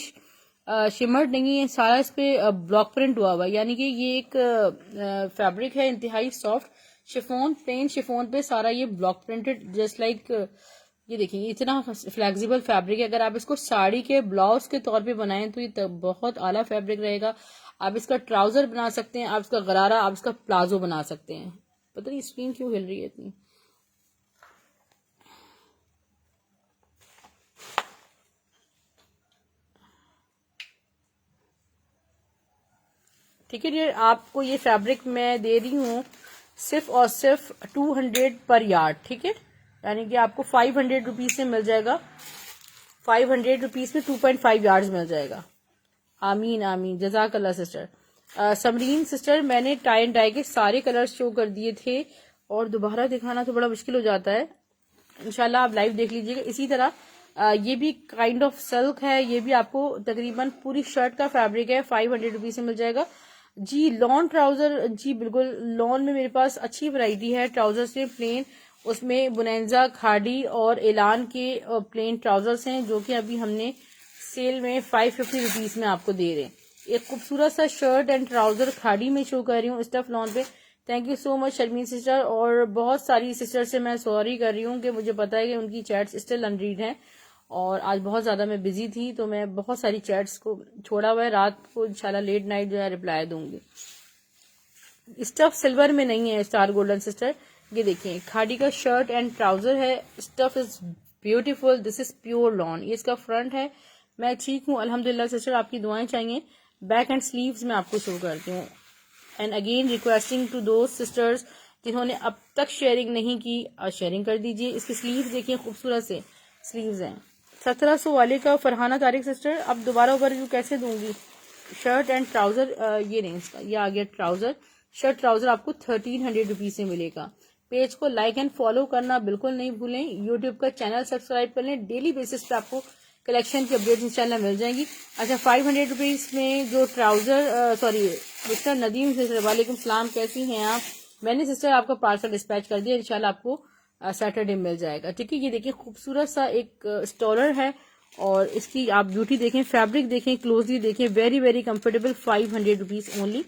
शिमर्ड नहीं है, सारा इस पे ब्लॉक प्रिंट हुआ हुआ, यानी कि ये एक फैब्रिक है इंतहाई सॉफ्ट, शिफोन, प्लेन शिफोन पे सारा ये ब्लॉक प्रिंटेड, जस्ट लाइक ये देखिए इतना फ्लेक्सिबल फैब्रिक है। अगर आप इसको साड़ी के ब्लाउज के तौर पे बनाएं तो ये बहुत आला फैब्रिक रहेगा। आप इसका ट्राउजर बना सकते हैं, आप इसका गरारा, आप इसका प्लाजो बना सकते हैं। पता नहीं स्क्रीन क्यों हिल रही है इतनी। ठीक है डियर, आपको ये फैब्रिक मैं दे रही हूँ सिर्फ और सिर्फ 200 पर यार्ड, ठीक है। यानी कि आपको 500 रुपीज से मिल जाएगा, 500 रुपीज में 2.5 यार्ड्स मिल जाएगा। आमीन आमीन, जजाकल्ला सिस्टर। समरीन सिस्टर, मैंने टाई एंड डाई के सारे कलर्स शो कर दिए थे और दोबारा दिखाना तो बड़ा मुश्किल हो जाता है, इंशाल्लाह आप लाइव देख लीजिएगा। इसी तरह ये भी काइंड ऑफ सिल्क है, ये भी आपको तकरीबन पूरी शर्ट का फैब्रिक है, 500 रुपीज से मिल जाएगा जी। लॉन ट्राउजर, जी बिल्कुल, लॉन में मेरे पास अच्छी वैरायटी है ट्राउजर्स में, प्लेन, उसमें बुनेंजा, खाड़ी और एलान के प्लेन ट्राउजर्स हैं जो कि अभी हमने सेल में 550 रुपीज में आपको दे रहे हैं। एक खूबसूरत सा शर्ट एंड ट्राउजर खाड़ी में शो कर रही हूँ स्टफ लॉन पे। Thank you so much Sharmeen sister, और बहुत सारी सिस्टर से मैं सॉरी कर रही हूँ कि मुझे पता है कि उनकी चैट्स स्टिल अनरीड हैं और आज बहुत ज्यादा मैं बिजी थी, तो मैं बहुत सारी चैट्स को छोड़ा हुआ है, रात को इंशाल्लाह लेट नाइट जो है रिप्लाई दूंगी। स्टफ सिल्वर में नहीं है स्टार गोल्डन सिस्टर, ये देखिए खाड़ी का शर्ट एंड ट्राउजर है, stuff is beautiful, this is pure lawn, ये इसका फ्रंट है। मैं ठीक हूँ अल्हम्दुलिल्लाह सिस्टर, आपकी दुआएं चाहिए। बैक एंड स्लीव्स में आपको शो करती हूँ। And again requesting to those sisters जिन्होंने अब तक शेयरिंग नहीं की, शेयरिंग कर दीजिए। इसकी स्लीव्स देखिए खूबसूरत से स्लीव्स हैं। 1700 वाले का फरहाना तारिक सिस्टर, अब दोबारा ओवरव्यू कैसे दूंगी। शर्ट एंड ट्राउजर, ये नहीं इसका, ये आ गया ट्राउजर, शर्ट ट्राउजर आपको 1300 रुपीज से मिलेगा। पेज को लाइक एंड फॉलो करना बिल्कुल नहीं भूलें, यूट्यूब का चैनल सब्सक्राइब कर लें, डेली बेसिस पे आपको कलेक्शन की अपडेट्स इंशाल्लाह मिल जाएंगी। अच्छा 500 रुपीज में जो trouser, sorry mister Nadeem sister, वालेकुम सलाम, कैसी हैं आप। मैंने सिस्टर आपका पार्सल डिस्पैच कर दिया, इंशाल्लाह आपको सैटरडे मिल जाएगा, ठीक है। ये देखिए खूबसूरत सा एक स्टॉलर है और इसकी आप ब्यूटी देखें, फैब्रिक देखें, क्लोजली देखें, very very comfortable, 500 rupees only.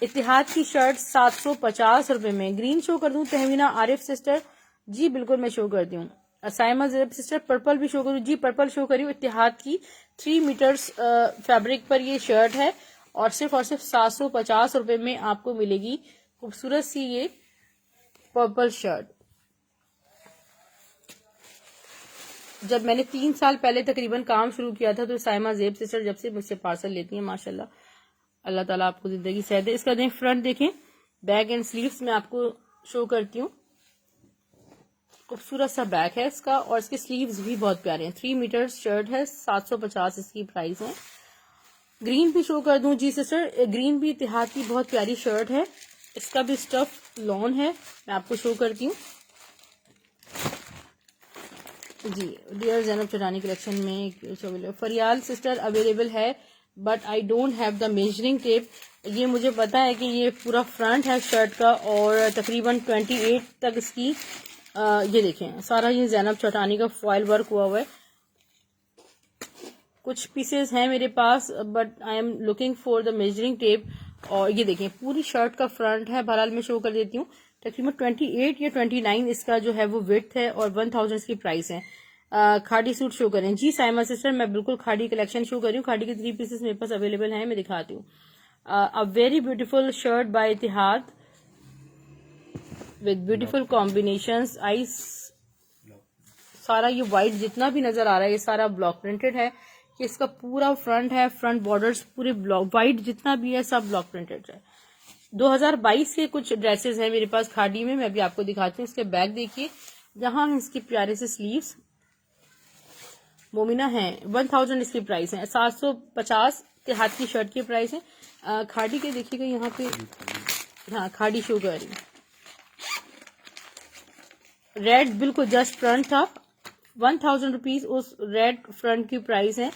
Ittehad की शर्ट 750 रुपए में। ग्रीन शो कर दूं तहमीना आरिफ सिस्टर? जी बिल्कुल मैं शो करती हूँ। साइमा ज़ैब सिस्टर पर्पल भी शो करूँ? जी पर्पल शो करी हूँ। इत्तिहाद की 3 मीटर्स फैब्रिक पर ये शर्ट है और सिर्फ 750 रुपए में आपको मिलेगी खूबसूरत सी ये पर्पल शर्ट। जब मैंने 3 साल पहले तकरीबन काम शुरू किया था तो साइमा ज़ैब सिस्टर जब से मुझसे पार्सल लेती हैं माशाल्लाह, अल्लाह ताला आपको जिंदगी सेहत दे। इसका देखें फ्रंट, देखें बैक एंड स्लीव्स में आपको शो करती हूँ। खूबसूरत सा बैक है इसका और इसके स्लीव्स भी बहुत प्यारे हैं। 3 मीटर शर्ट है, 750 इसकी प्राइस है। ग्रीन भी शो कर दूं? जी सिस्टर, ग्रीन भी इत्तिहाद की बहुत प्यारी शर्ट है। इसका भी स्टफ लॉन है, मैं आपको शो करती हूँ। जी डियर ज़ैनब चौटानी कलेक्शन में फरियाल सिस्टर अवेलेबल है but I don't have the measuring tape. ये मुझे पता है कि ये पूरा फ्रंट है शर्ट का और तकरीबन 28 तक इसकी ये देखें सारा ये ज़ैनब चौटानी का फॉयल वर्क हुआ हुआ है। कुछ पीसेस हैं मेरे पास but I am looking for the measuring tape. और ये देखें पूरी शर्ट का फ्रंट है, बहरहाल मैं शो कर देती हूँ। तकरीबन 28 या 29 इसका जो है वो विड्थ है और 1000 इसकी प्राइस है। खाड़ी सूट शो करें? जी साइमा सिस्टर मैं बिल्कुल खाड़ी कलेक्शन शो कर रही हूँ। खाड़ी के 3 पीसेस मेरे पास अवेलेबल हैं, मैं दिखाती हूँ। A very beautiful shirt by Ittehad with beautiful combinations. आइस सारा ये व्हाइट जितना भी नजर आ रहा है ये सारा ब्लॉक प्रिंटेड है। कि इसका पूरा फ्रंट है, फ्रंट बॉर्डर्स पूरे ब्लॉक व्हाइट जितना भी है सब ब्लॉक प्रिंटेड है। 2022 के कुछ ड्रेसेस हैं मेरे पास खाड़ी में, मैं भी आपको दिखाती हूँ। इसके बैक देखिए, जहां इसके प्यारे से स्लीव्स मोमिना है। 1000 इसकी प्राइस है। 750 के हाथ की शर्ट की प्राइस है। खाड़ी के देखिएगा यहाँ पे, हाँ खाड़ी शो कर रही है। रेड बिल्कुल जस्ट फ्रंट था, 1000 रुपीज उस रेड फ्रंट की प्राइस है।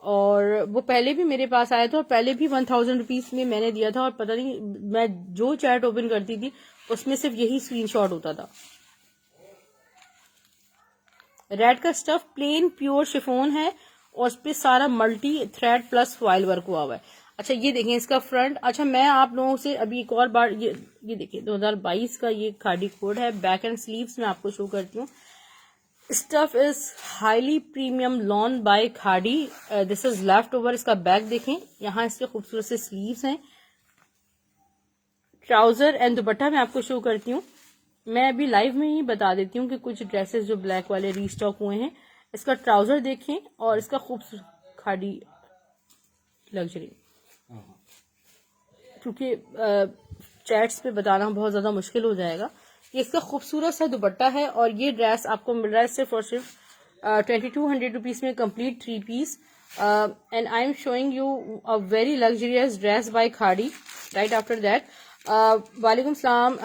और वो पहले भी मेरे पास आया था और पहले भी 1000 रुपीज में मैंने दिया था और पता नहीं मैं जो चैट ओपन करती थी उसमें सिर्फ यही स्क्रीनशॉट होता था। रेड का स्टफ प्लेन प्योर शिफोन है और उस पर सारा multi thread plus foil work हुआ हुआ है। अच्छा ये देखें इसका फ्रंट। अच्छा मैं आप लोगों से अभी एक और बार ये देखिए 2022 का ये खाड़ी कोड है। बैक एंड स्लीव्स में आपको शो करती हूँ। Stuff is highly premium lawn by Khaddi. This is left over. इसका बैक देखें, यहाँ इसके खूबसूरत से स्लीव्स हैं। ट्राउजर एंड दुपट्टा मैं आपको शो करती हूँ। मैं अभी लाइव में ही बता देती हूँ कि कुछ ड्रेसेस जो ब्लैक वाले रीस्टॉक हुए हैं। इसका ट्राउजर देखें और इसका खूबसूरत खाड़ी लग्जरी, क्योंकि चैट्स पे बताना बहुत ज्यादा मुश्किल हो जाएगा। ये इसका खूबसूरत सा दुपट्टा है और ये ड्रेस आपको मिल रहा है सिर्फ और सिर्फ 2200 रुपीज में complete 3 piece. And I am showing you a very luxurious dress by Khaadi. Right after that वालेकुम सलाम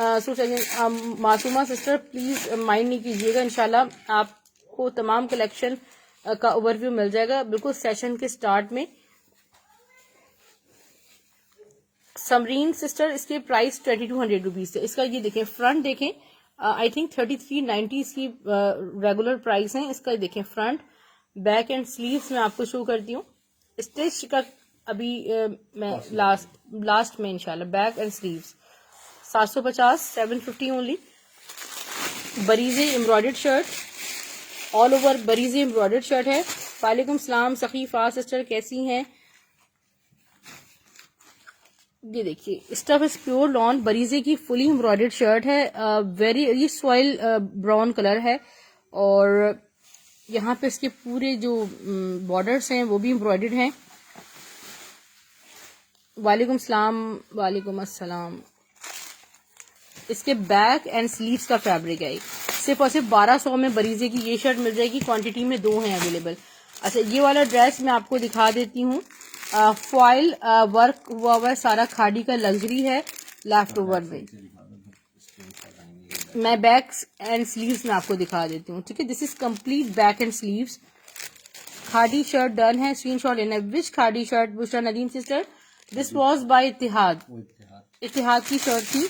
मासूमा सिस्टर, प्लीज माइंड नहीं कीजिएगा, इंशाल्लाह आपको तमाम कलेक्शन का ओवरव्यू मिल जाएगा बिल्कुल सेशन के स्टार्ट में। समरीन सिस्टर इसके प्राइस 2200 रुपीज थे। इसका ये देखें फ्रंट देखें, आई थिंक 3390 इसकी रेगुलर प्राइस है। इसका देखें फ्रंट बैक एंड स्लीव्स में आपको शो करती हूँ। स्टिच का अभी मैं लास्ट में इंशाल्लाह। Back and sleeves 750 750 only. बरीजे embroidered shirt, all over बरीजे embroidered shirt है। वालेकुम सलाम सखीफा सिस्टर, कैसी हैं? ये देखिए स्टफ इज प्योर लॉन बरीजे की फुली एम्ब्रॉयडर्ड शर्ट है। वेरी ये सॉइल ब्राउन कलर है और यहाँ पे इसके पूरे जो बॉर्डर्स हैं वो भी एम्ब्रॉयडर्ड हैं। वालेकुम सलाम। वालेकुम अस्सलाम। इसके बैक एंड स्लीव्स का फैब्रिक है। सिर्फ और सिर्फ 1200 में बरीजे की ये शर्ट मिल जाएगी। क्वांटिटी में 2 हैं अवेलेबल। अच्छा ये वाला ड्रेस मैं आपको दिखा देती हूँ। फॉइल वर्क हुआ हुआ है सारा, खाड़ी का लग्जरी है लेफ्ट ओवर में। मैं बैक एंड स्लीव्स में आपको दिखा देती हूँ, ठीक है। This is complete back and sleeves. Khaddi shirt done है, स्क्रीनशॉट लेना है। Which Khaddi shirt? Bushra Nadeem sister, this was by Ittehad. Ittehad की शर्ट थी,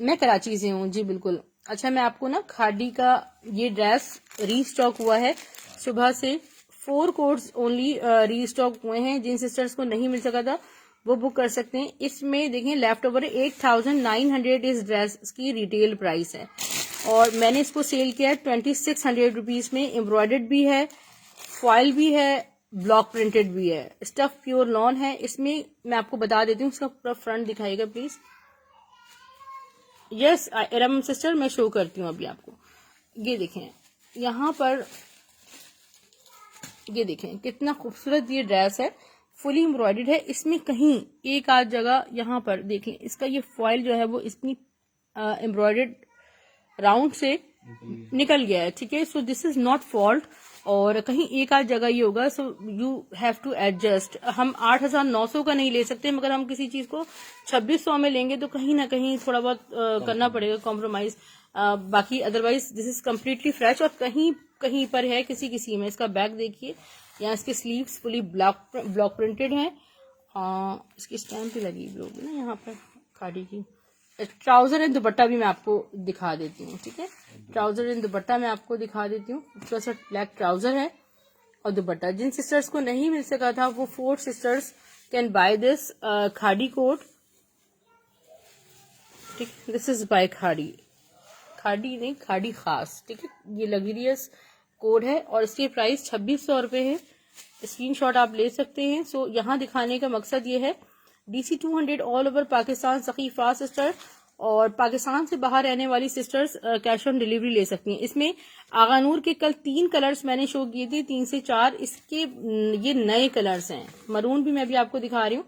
मैं कराची से हूँ जी बिल्कुल। अच्छा मैं आपको ना खाड़ी का ये ड्रेस रीस्टॉक हुआ है सुबह से। 4 कोड्स ओनली रीस्टॉक हुए हैं। जिन सिस्टर्स को नहीं मिल सका था वो बुक कर सकते हैं। इसमें देखें लेफ्ट ओवर 8,900 इस ड्रेस की रिटेल प्राइस है और मैंने इसको सेल किया है 2600 रुपीज में। एम्ब्रॉयडर्ड भी है, फॉइल भी है, ब्लॉक प्रिंटेड भी है, स्टफ प्योर लॉन है। इसमें मैं आपको बता देती हूँ, इसका पूरा फ्रंट दिखाइएगा प्लीज। यस इरम सिस्टर, मैं शो करती हूँ अभी आपको। ये देखें यहाँ पर, ये देखें कितना खूबसूरत ये ड्रेस है, फुली एम्ब्रॉयडर्ड है। इसमें कहीं एक आध जगह यहाँ पर देखें, इसका ये फॉइल जो है वो इतनी एम्ब्रॉयडर्ड राउंड से निकल गया है, ठीक है। So this is not fault, और कहीं एक आध जगह ये होगा, so you have to adjust. हम 8,900 का नहीं ले सकते, मगर हम किसी चीज को 2600 में लेंगे तो कहीं ना कहीं थोड़ा बहुत करना पड़ेगा कॉम्प्रोमाइज। बाकी otherwise this is completely fresh. और कहीं कहीं पर है किसी किसी में, इसका बैक देखिए, यहाँ इसके स्लीव्स फुली ब्लॉक प्रिंटेड है। इसकी स्टैम्प भी लगी हुई होगी ना यहाँ पर खाड़ी की। ट्राउजर एंड दुपट्टा भी मैं आपको दिखा देती हूँ, ठीक है। ट्राउजर एंड दुपट्टा मैं आपको दिखा देती हूँ। थोड़ा सा ब्लैक ट्राउजर है और दुपट्टा। जिन सिस्टर्स को नहीं मिल सका था वो 4 सिस्टर्स कैन बाय दिस खाड़ी कोट, ठीक। दिस इज बाय खाड़ी, खाड़ी नहीं खाड़ी खास, ठीक है। ये लग्जरियस कोड है और इसकी प्राइस 2600 रुपए है। स्क्रीनशॉट आप ले सकते हैं। सो यहाँ दिखाने का मकसद ये है, DC 200 all over Pakistan Sakeefa sister, और पाकिस्तान से बाहर रहने वाली सिस्टर्स कैश ऑन डिलीवरी ले सकती हैं। इसमें आगानूर के कल 3 कलर्स मैंने शो किए थे, 3 से 4 इसके ये नए कलर्स हैं। मरून भी मैं भी आपको दिखा रही हूँ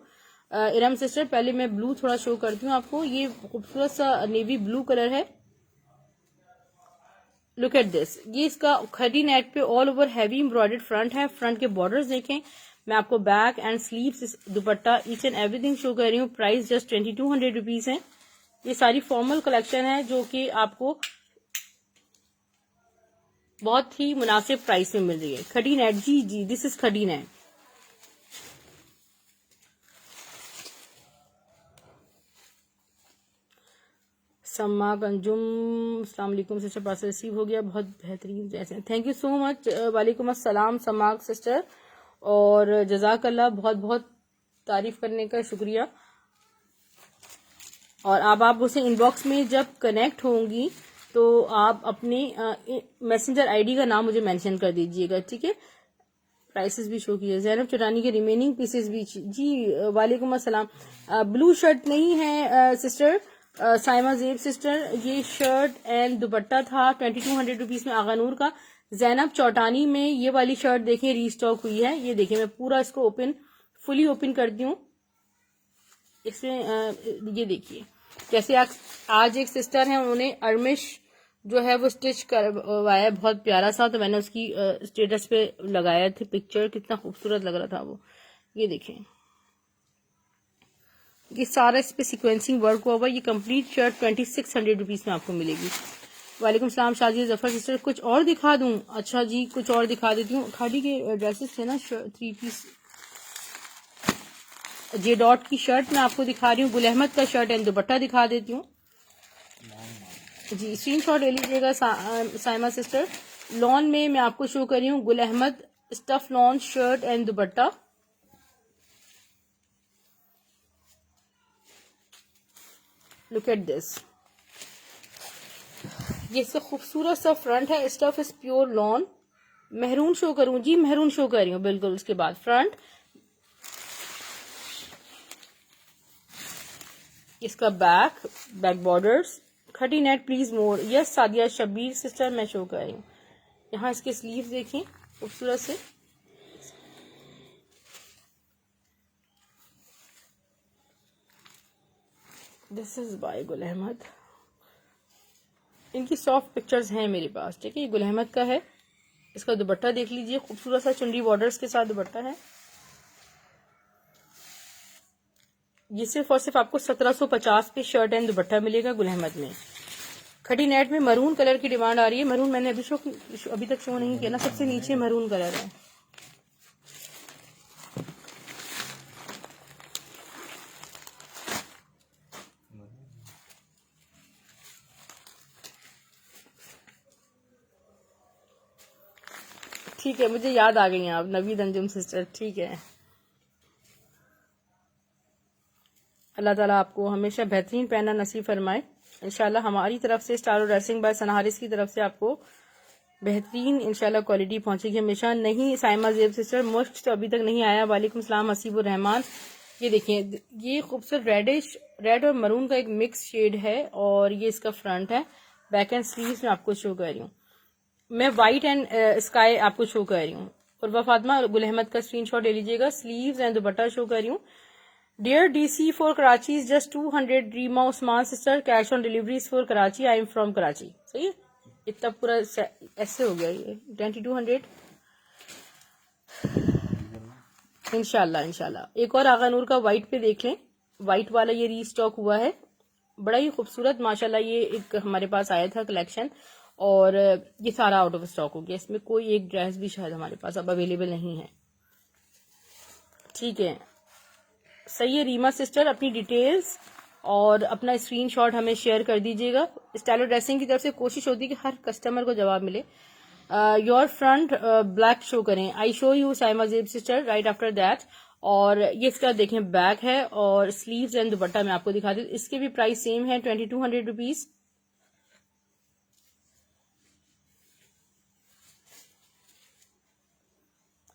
इरम सिस्टर। पहले मैं ब्लू थोड़ा शो करती हूँ आपको। ये खूबसूरत सा नेवी ब्लू कलर है, लुक एट दिस। ये इसका खड़ी नेट पे all over heavy embroidered front है। फ्रंट के बॉर्डर्स देखें। मैं आपको back and sleeves, dupatta, each and everything show कर रही हूँ। प्राइस जस्ट 2200 रुपीज है। ये सारी फॉर्मल कलेक्शन है जो कि आपको बहुत ही मुनासिब प्राइस में मिल रही है। खड़ी नेट, जी जी दिस इज खड़ी नेट। सम्मा अंजुम, अस्सलाम वालेकुम सिस्टर, पार्सल रिसीव हो गया, बहुत बेहतरीन जैसे। थैंक यू सो मच, वालेकुम अस्सलाम सम्मा सिस्टर, और जजाकल्ला, बहुत बहुत तारीफ करने का शुक्रिया। और आप उसे इनबॉक्स में जब कनेक्ट होंगी तो आप अपने मैसेंजर आईडी का नाम मुझे मेंशन कर दीजिएगा, ठीक है। प्राइसेस भी शो किए। जैनब चटानी के रिमेनिंग पीसेस भी, जी वालेकुम अस्सलाम। ब्लू शर्ट नहीं है सिस्टर साइमा जेब सिस्टर, ये शर्ट एंड दुपट्टा था 2200 रुपीज में आगानूर का। जैनब चौटानी में ये वाली शर्ट देखें रीस्टॉक हुई है। ये देखें, मैं पूरा इसको फुली ओपन करती हूँ। इसमें ये देखिए, जैसे आज एक सिस्टर है, उन्होंने अरमिश जो है वो स्टिच करवाया, बहुत प्यारा सा, तो मैंने उसकी स्टेटस पे लगाया थे पिक्चर, कितना खूबसूरत लग रहा था वो। ये देखें, ये सारा इस पे सीक्वेंसिंग वर्क हुआ हुआ। ये कंप्लीट शर्ट 2600 रुपीज में आपको मिलेगी। वालेकुम सलाम शाजिया जफर सिस्टर, कुछ और दिखा दूं? अच्छा जी, कुछ और दिखा देती हूँ। खाड़ी के ड्रेसेस थे ना 3 पीस, जे डॉट की शर्ट मैं आपको दिखा रही हूँ। गुल अहमद का शर्ट एंड दुपट्टा दिखा देती हूँ जी, स्क्रीनशॉट ले लीजिएगा साइमा सिस्टर। लॉन में मैं आपको शो कर रही हूँ Gul Ahmed stuff lawn shirt and dupatta. Look at this, ये इसका खूबसूरत सा फ्रंट है। Stuff is pure lawn. मेहरून शो करूं जी, मेहरून शो कर रही हूँ बिल्कुल। उसके बाद फ्रंट, इसका बैक बॉर्डर्स, खटी net please more. Yes Sadia Shabbir sister, मैं शो कर रही हूँ। यहाँ इसके स्लीव देखिए खूबसूरत से। This is by Gul Ahmad. इनकी सॉफ्ट पिक्चर्स हैं मेरे पास, ठीक है। ये गुल अहमद का है। इसका दुपट्टा देख लीजिए, खूबसूरत सा चुनरी बॉर्डर्स के साथ दुपट्टा है। ये सिर्फ और सिर्फ आपको 1750 पे शर्ट एंड दुपट्टा मिलेगा गुल अहमद में। खड़ी नेट में मरून कलर की डिमांड आ रही है। मरून मैंने अभी तक शो नहीं किया ना, सबसे नीचे मरून कलर है। ठीक है, मुझे याद आ गई हैं आप, नवीद अंजुम सिस्टर, ठीक है। अल्लाह ताला आपको हमेशा बेहतरीन पहनना नसीब फरमाए। इंशाल्लाह हमारी तरफ से star dressing by Sana Haris की तरफ से आपको बेहतरीन इंशाल्लाह क्वालिटी पहुंचेगी हमेशा। नहीं साइमा जेब सिस्टर मुश्क तो अभी तक नहीं आया। वालेकुम सलाम हसीबुर रहमान। ये देखिए ये खूबसूरत रेड और मरून का एक मिक्स शेड है और ये इसका फ्रंट है। बैक एंड स्लीव्स में आपको शो कर रही हूँ मैं, व्हाइट एंड स्काई आपको शो कर रही हूँ। उर्वा फातिमा गुल अहमद का स्क्रीनशॉट ले लीजिएगा। स्लीव्स एंड दुपट्टा शो कर रही हूँ। Dear DC for Karachi is just 200। Reema Usman sister cash on delivery for Karachi. I am from Karachi. सही है, इतना पूरा ऐसे हो गया ये 2200 इंशाल्लाह। एक और आगा नूर का व्हाइट पे देख लें। व्हाइट वाला ये रीस्टॉक हुआ है, बड़ा ही खूबसूरत माशाल्लाह। ये एक हमारे पास आया था कलेक्शन और ये सारा आउट ऑफ स्टॉक हो गया। इसमें कोई एक ड्रेस भी शायद हमारे पास अब अवेलेबल नहीं है। ठीक है, सही है रीमा सिस्टर, अपनी डिटेल्स और अपना स्क्रीनशॉट हमें शेयर कर दीजिएगा। स्टाइलो ड्रेसिंग की तरफ से कोशिश होती है कि हर कस्टमर को जवाब मिले। योर फ्रंट ब्लैक शो करें। आई शो यू साइमा जेब सिस्टर राइट आफ्टर दैट। और ये इसका देखें बैक है और स्लीव्स एंड दुपट्टा मैं आपको दिखा दी। इसके भी प्राइस सेम है 2200 रुपीज।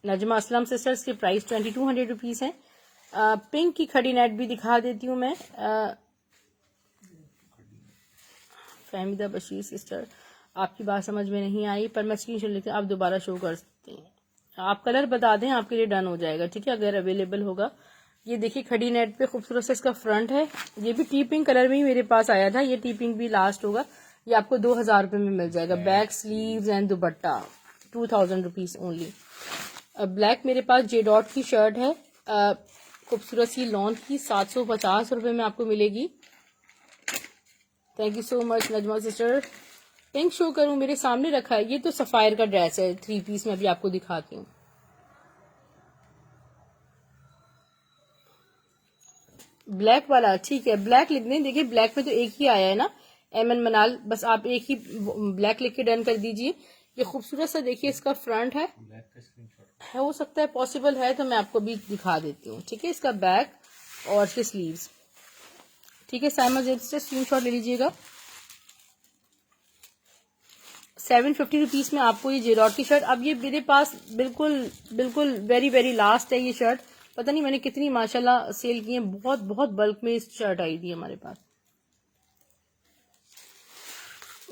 नजमा असलम सिस्टर्स की प्राइस 2200 रुपीज है। पिंक की खड़ी नेट भी दिखा देती हूँ मैं। फहमीदा बशीर सिस्टर आपकी बात समझ में नहीं आई पर मैं स्क्रीनशॉट लेती हूँ, आप दोबारा शो कर सकते हैं। आप कलर बता दें, आपके लिए डन हो जाएगा। ठीक है, अगर अवेलेबल होगा। ये देखिए खड़ी नेट पे खूबसूरत से इसका फ्रंट है। ये भी टी पिंक कलर में ही मेरे पास आया था। ये टी पिंक भी लास्ट होगा। ये आपको 2000 रुपए में मिल जाएगा। Back sleeves and dupatta 2000 rupees only. Black मेरे पास जे डॉट की शर्ट है खूबसूरत सी लॉन की, 750 रुपए में आपको मिलेगी। Thank you so much Najma sister. Pink show करूं, मेरे सामने रखा है। ये तो सफायर का ड्रेस है 3 पीस में, अभी आपको दिखाती हूँ। ब्लैक वाला ठीक है, ब्लैक लिख दें। देखिए ब्लैक में तो एक ही आया है ना, एमन मनाल, बस आप एक ही ब्लैक लिख के डन कर दीजिए। ये खूबसूरत सा देखिए इसका फ्रंट है, हो सकता है पॉसिबल है तो मैं आपको भी दिखा देती हूँ। ठीक है, इसका बैक और इसके स्लीव्स। ठीक है, साइमा जेब से स्क्रीनशॉट ले लीजिएगा। 750 रुपीज में आपको ये जेडॉट की शर्ट। अब ये मेरे पास बिल्कुल वेरी वेरी लास्ट है ये शर्ट। पता नहीं मैंने कितनी माशाल्लाह सेल की है, बहुत बल्क में इस शर्ट आई थी हमारे पास।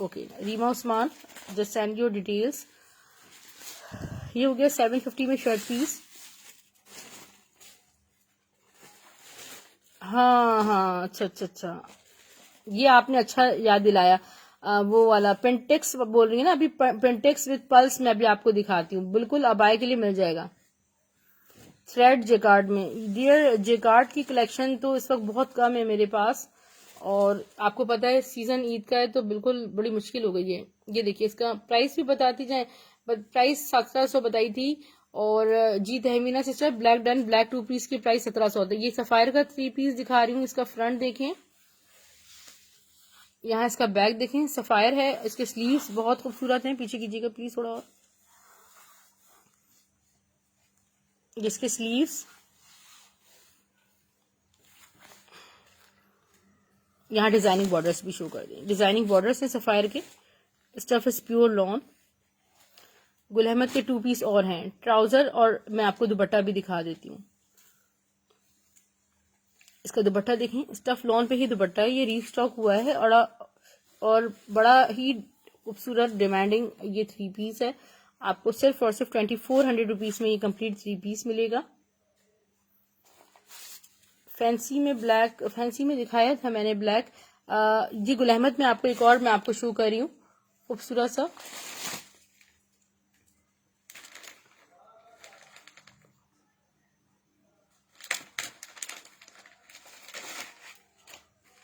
Okay Reema Usman just send your details. ये हो गया 750 में शर्ट पीस। हाँ अच्छा, ये आपने अच्छा याद दिलाया। वो वाला पेंटेक्स बोल रही है ना अभी, पेंटेक्स विद पल्स मैं अभी आपको दिखाती हूँ। बिल्कुल अबाई के लिए मिल जाएगा थ्रेड जेकार्ड में। डियर जेकार्ड की कलेक्शन तो इस वक्त बहुत कम है मेरे पास, और आपको पता है सीजन ईद का है तो बिल्कुल बड़ी मुश्किल हो गई है। ये देखिए इसका प्राइस भी बताती जाए, प्राइस 1700 बताई थी। और जी Tahmina sister black done black 2 piece की प्राइस 1700 होता है। ये सफायर का 3 पीस दिखा रही हूँ। इसका फ्रंट देखें, यहाँ इसका बैक देखें, सफायर है। इसके स्लीव्स बहुत खूबसूरत हैं, पीछे कीजिएगा प्लीज थोड़ा और। इसके स्लीव्स यहाँ डिजाइनिंग बॉर्डर्स भी शो कर दें। डिजाइनिंग बॉर्डर्स हैं सफायर के। Stuff is pure lawn. Gul Ahmed के 2 पीस और हैं, ट्राउजर, और मैं आपको दुपट्टा भी दिखा देती हूँ। इसका दुपट्टा देखें, स्टफ लॉन पे ही दुपट्टा है। ये रीस्टॉक हुआ है और बड़ा ही खूबसूरत डिमांडिंग ये 3 पीस है। आपको सिर्फ और सिर्फ 2400 रुपीज में ये कंप्लीट 3 पीस मिलेगा। फैंसी में ब्लैक, फैंसी में दिखाया था मैंने ब्लैक। जी गुल अहमद में आपको एक और मैं आपको शो कर रही हूँ खूबसूरत सा।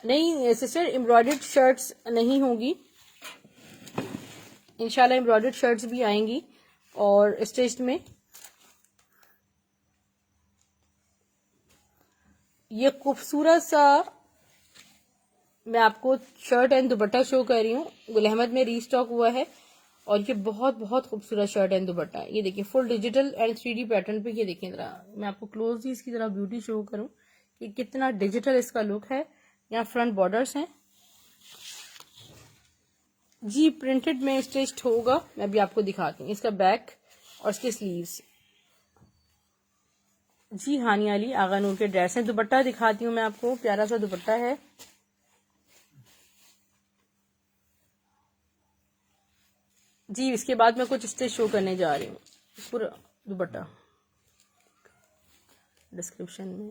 नहीं सिस्टर एम्ब्रॉयडर्ड शर्ट्स नहीं होंगी, इंशाल्लाह एम्ब्रॉयडर्ड शर्ट्स भी आएंगी और स्टिच्ड में। ये खूबसूरत सा मैं आपको शर्ट एंड दुपट्टा शो कर रही हूँ। गुल अहमद में रीस्टॉक हुआ है और ये बहुत खूबसूरत शर्ट एंड दुपट्टा है। ये देखिए full digital and 3D pattern पे। ये देखें जरा, मैं आपको क्लोजली इसकी तरह ब्यूटी शो करूँ कि कितना डिजिटल इसका लुक है। यहाँ फ्रंट बॉर्डर्स हैं जी, प्रिंटेड में स्टिच्ड होगा। मैं भी आपको दिखाती हूँ इसका बैक और इसके स्लीव्स। जी हानिया अली आगा नूर के ड्रेस हैं। दुपट्टा दिखाती हूँ मैं आपको, प्यारा सा दुपट्टा है जी। इसके बाद मैं कुछ स्टिच शो करने जा रही हूँ। पूरा दुपट्टा डिस्क्रिप्शन में,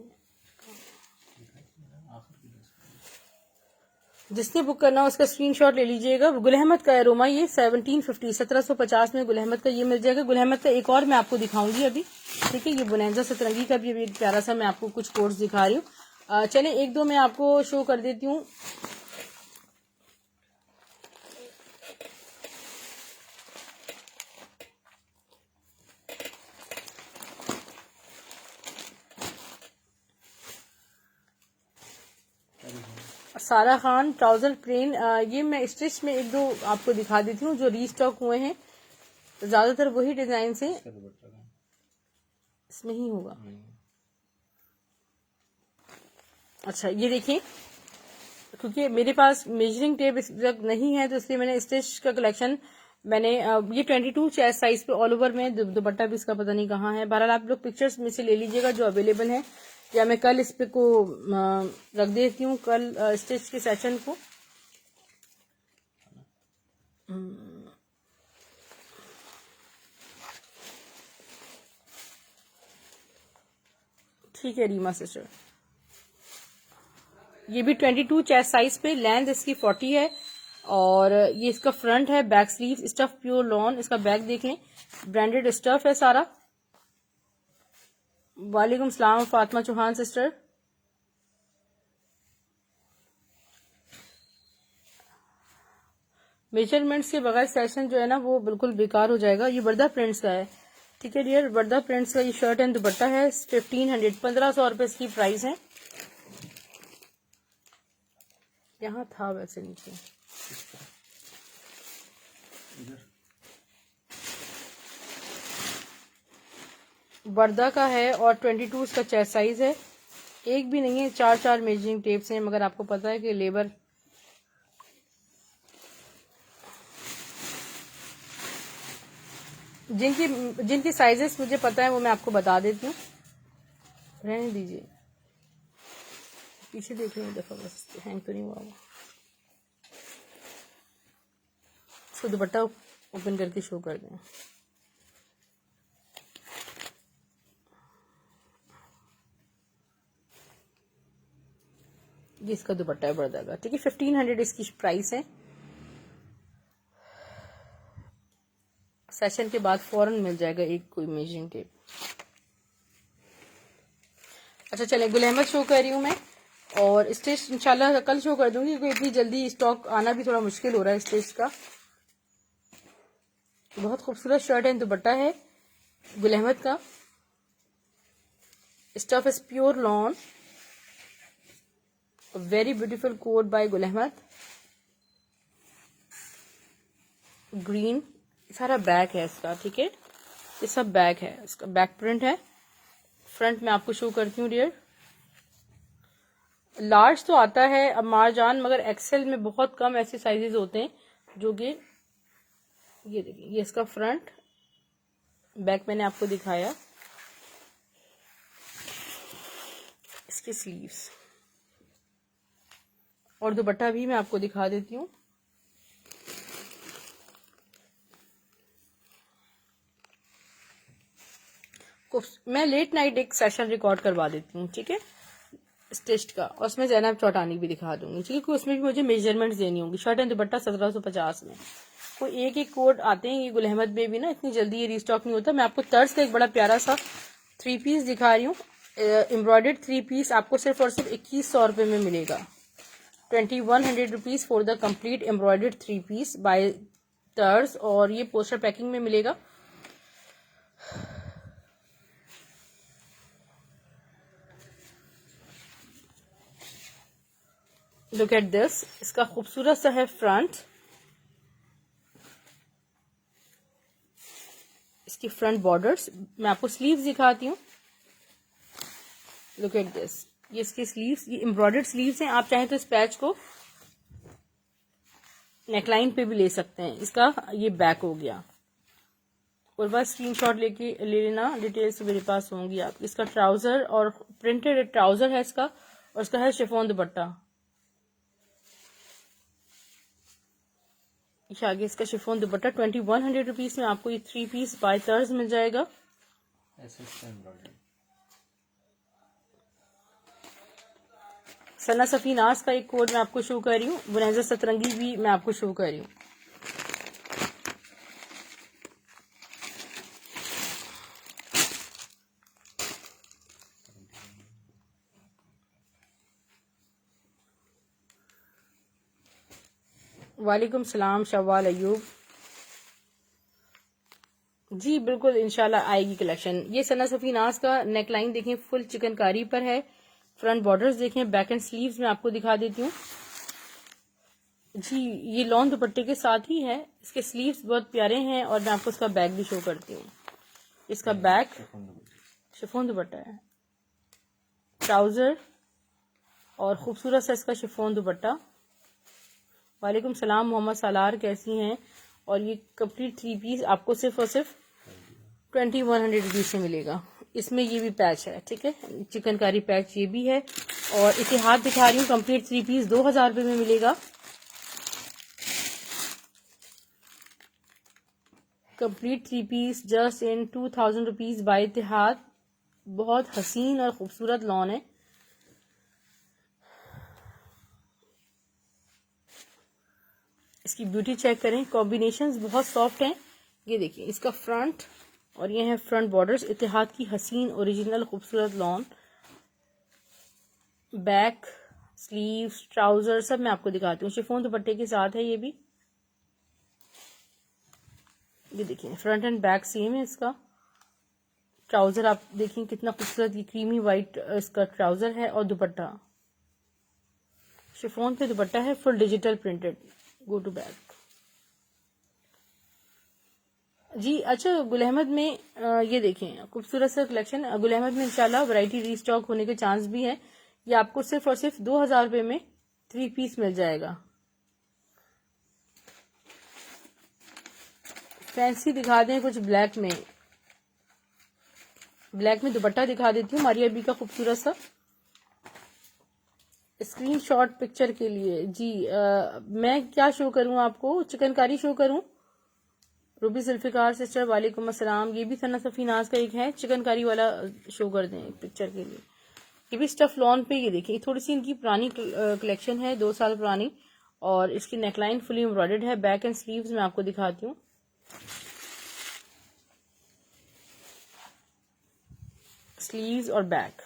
जिसने बुक करना हो उसका स्क्रीनशॉट ले लीजिएगा। गुल अहमद का एरोमा ये 1750 1750 में गुल अहमद का ये मिल जाएगा। गुल अहमद का एक और मैं आपको दिखाऊंगी अभी, ठीक है। ये बुनैजा सतरंगी का भी अभी एक प्यारा सा मैं आपको कुछ कोर्स दिखा रही हूँ। चले एक दो मैं आपको शो कर देती हूँ। सारा खान ट्राउजर प्लेन, ये मैं स्टिच में एक दो आपको दिखा देती हूँ जो रीस्टॉक हुए हैं। ज्यादातर वही डिजाइन से इसमें ही होगा। अच्छा ये देखिए, क्योंकि मेरे पास मेजरिंग टेप इस वक्त नहीं है तो इसलिए मैंने स्टिच का कलेक्शन मैंने ये 22 चेस्ट साइज पे ऑल ओवर में, दुपट्टा भी इसका पता नहीं कहाँ है। बहरहाल आप लोग पिक्चर्स में से ले लीजिएगा जो अवेलेबल है, या मैं कल इस पे को रख देती हूँ, कल स्टिच के सेशन को। ठीक है रीमा सिस्टर, ये भी 22 चेस्ट साइज पे, लेंथ इसकी 40 है और ये इसका फ्रंट है। Back sleeve stuff pure lawn, इसका बैक देखें, ब्रांडेड स्टफ है सारा। वालेकुम सलाम फातिमा चौहान सिस्टर। मेजरमेंट्स के बगैर सेशन जो है ना वो बिल्कुल बेकार हो जाएगा। ये वर्दा प्रिंट्स का है, ठीक है डियर। वर्दा प्रिंट्स का ये शर्ट एंड दुपट्टा है। 1500 1500 रुपए इसकी प्राइस है। यहाँ था वैसे नीचे, वर्दा का है और 22 इसका चेस्ट साइज है। एक भी नहीं है, 4 मेजरिंग टेप्स हैं, मगर आपको पता है कि लेबर जिनकी साइजेस मुझे पता है वो मैं आपको बता देती हूँ। रहने दीजिए, पीछे देख रही दफा, बस हैंग तो नहीं हुआ। इसको दुपट्टा ओपन करके शो कर दें। ये इसका दुपट्टा है वर्दा का, ठीक है। 1500 इसकी प्राइस है। सेशन के बाद फौरन मिल जाएगा एक कोई मेजरिंग टेप। अच्छा चले, गुल अहमद शो कर रही हूँ मैं, और स्टिच इंशाल्लाह कल शो कर दूंगी क्योंकि इतनी जल्दी स्टॉक आना भी थोड़ा मुश्किल हो रहा है स्टिच का। बहुत खूबसूरत शर्ट एंड दुपट्टा है गुल अहमद का। Stuff is pure lawn, very beautiful coat by Gul Ahmed. Green सारा बैक है इसका, ठीक है। ये सब बैक है, इसका बैक प्रिंट है। फ्रंट में आपको शो करती हूँ डियर। लार्ज तो आता है अब मारजान, मगर एक्सेल में बहुत कम ऐसे साइजेस होते हैं जो कि, ये देखिए ये इसका फ्रंट, बैक मैंने आपको दिखाया। इसके स्लीव्स और दुपट्टा भी मैं आपको दिखा देती हूँ। मैं लेट नाइट एक सेशन रिकॉर्ड करवा देती हूँ, ठीक है, स्टिच्ड का, और उसमें ज़ैनब चौटानी भी दिखा दूंगी, ठीक है, क्योंकि उसमें भी मुझे मेजरमेंट्स देनी होंगी। शर्ट एंड दुपट्टा 1750 में। कोई एक एक कोड आते हैं, ये गुल अहमद में भी ना इतनी जल्दी ये रीस्टॉक नहीं होता। मैं आपको तर्ज का एक बड़ा प्यारा सा 3 पीस दिखा रही हूँ। एम्ब्रॉयडर्ड 3 पीस आपको सिर्फ और सिर्फ 2100 रुपये में मिलेगा। 2100 rupees for the complete embroidered 3 piece by Tarz, और ये पोस्टर पैकिंग में मिलेगा। लुक एट दिस, इसका खूबसूरत सा है फ्रंट, इसकी फ्रंट बॉर्डर्स। मैं आपको स्लीव्स दिखाती हूँ। लुक एट दिस, ये इसके स्लीव्स, ये एम्ब्रॉयडर्ड स्लीव्स हैं। आप चाहें तो इस पैच को नेकलाइन पे भी ले सकते हैं। इसका ये बैक हो गया। और बस स्क्रीनशॉट लेके ले लेना, डिटेल्स मेरे पास होंगी आप। इसका ट्राउजर और प्रिंटेड ट्राउजर है इसका, और इसका है शिफॉन दुपट्टा। आगे इसका शिफॉन दुपट्टा 2100 रुपीज में आपको ये 3 पीस बाय तर्ज मिल जाएगा। सना सफीनाज का एक कोड मैं आपको शो कर रही हूँ, बुनेजा सतरंगी भी मैं आपको शो कर रही हूँ। वालेकुम सलाम शवाल अयूब जी, बिल्कुल इंशाल्लाह आएगी कलेक्शन। ये सना सफीनाज का नेकलाइन देखें, फुल चिकनकारी पर है। फ्रंट बॉर्डर्स देखें, बैक एंड स्लीव्स में आपको दिखा देती हूँ जी। ये लॉन दुपट्टे के साथ ही है। इसके स्लीव्स बहुत प्यारे हैं और मैं आपको इसका बैक भी शो करती हूँ। इसका बैक शिफॉन दुपट्टा है, ट्राउजर और खूबसूरत सा इसका शिफॉन दुपट्टा। वालेकुम सलाम मोहम्मद सालार, कैसी हैं? और ये कंप्लीट 3 पीस आपको सिर्फ और सिर्फ 2100 रुपीज से मिलेगा। इसमें ये भी पैच है, ठीक है, चिकनकारी पैच ये भी है। और इतिहाद दिखा रही हूँ, कंप्लीट 3 पीस 2000 रुपये में मिलेगा। Complete 3 piece just in 2000 rupees by Ittehad. बहुत हसीन और खूबसूरत लॉन है। इसकी ब्यूटी चेक करें, कॉम्बिनेशंस बहुत सॉफ्ट हैं। ये देखिए इसका फ्रंट, और ये है फ्रंट बॉर्डर्स। इतिहाद की हसीन ओरिजिनल खूबसूरत लॉन। बैक, स्लीव्स, ट्राउजर सब मैं आपको दिखाती हूँ। शिफॉन दुपट्टे के साथ है ये भी। ये देखिए फ्रंट एंड बैक सेम है इसका। ट्राउजर आप देखिए कितना खूबसूरत, ये क्रीमी वाइट इसका ट्राउजर है। और दुपट्टा शिफॉन पे दुपट्टा है, full digital printed. Go to back जी। अच्छा, गुल अहमद में ये देखें खूबसूरत सा कलेक्शन। गुल अहमद में इंशाल्लाह वैरायटी रीस्टॉक होने के चांस भी है। ये आपको सिर्फ और सिर्फ 2000 रुपये में 3 पीस मिल जाएगा। फैंसी दिखा दें कुछ ब्लैक में। ब्लैक में दुपट्टा दिखा देती हूँ, मारिया बी का खूबसूरत सा। स्क्रीनशॉट पिक्चर के लिए जी मैं क्या शो करूं आपको? चिकनकारी शो करूं? रूबी जुल्फिकार सिस्टर वालेकुम अस्सलाम। ये भी सना सफीनाज का एक है, चिकनकारी वाला शो कर दें पिक्चर के लिए। ये भी स्टफ लॉन पे। ये देखिए थोड़ी सी इनकी पुरानी कलेक्शन है, 2 साल पुरानी। और इसकी नेकलाइन फुली एम्ब्रॉयडर्ड है। बैक एंड स्लीव्स मैं आपको दिखाती हूँ। स्लीव्स और बैक,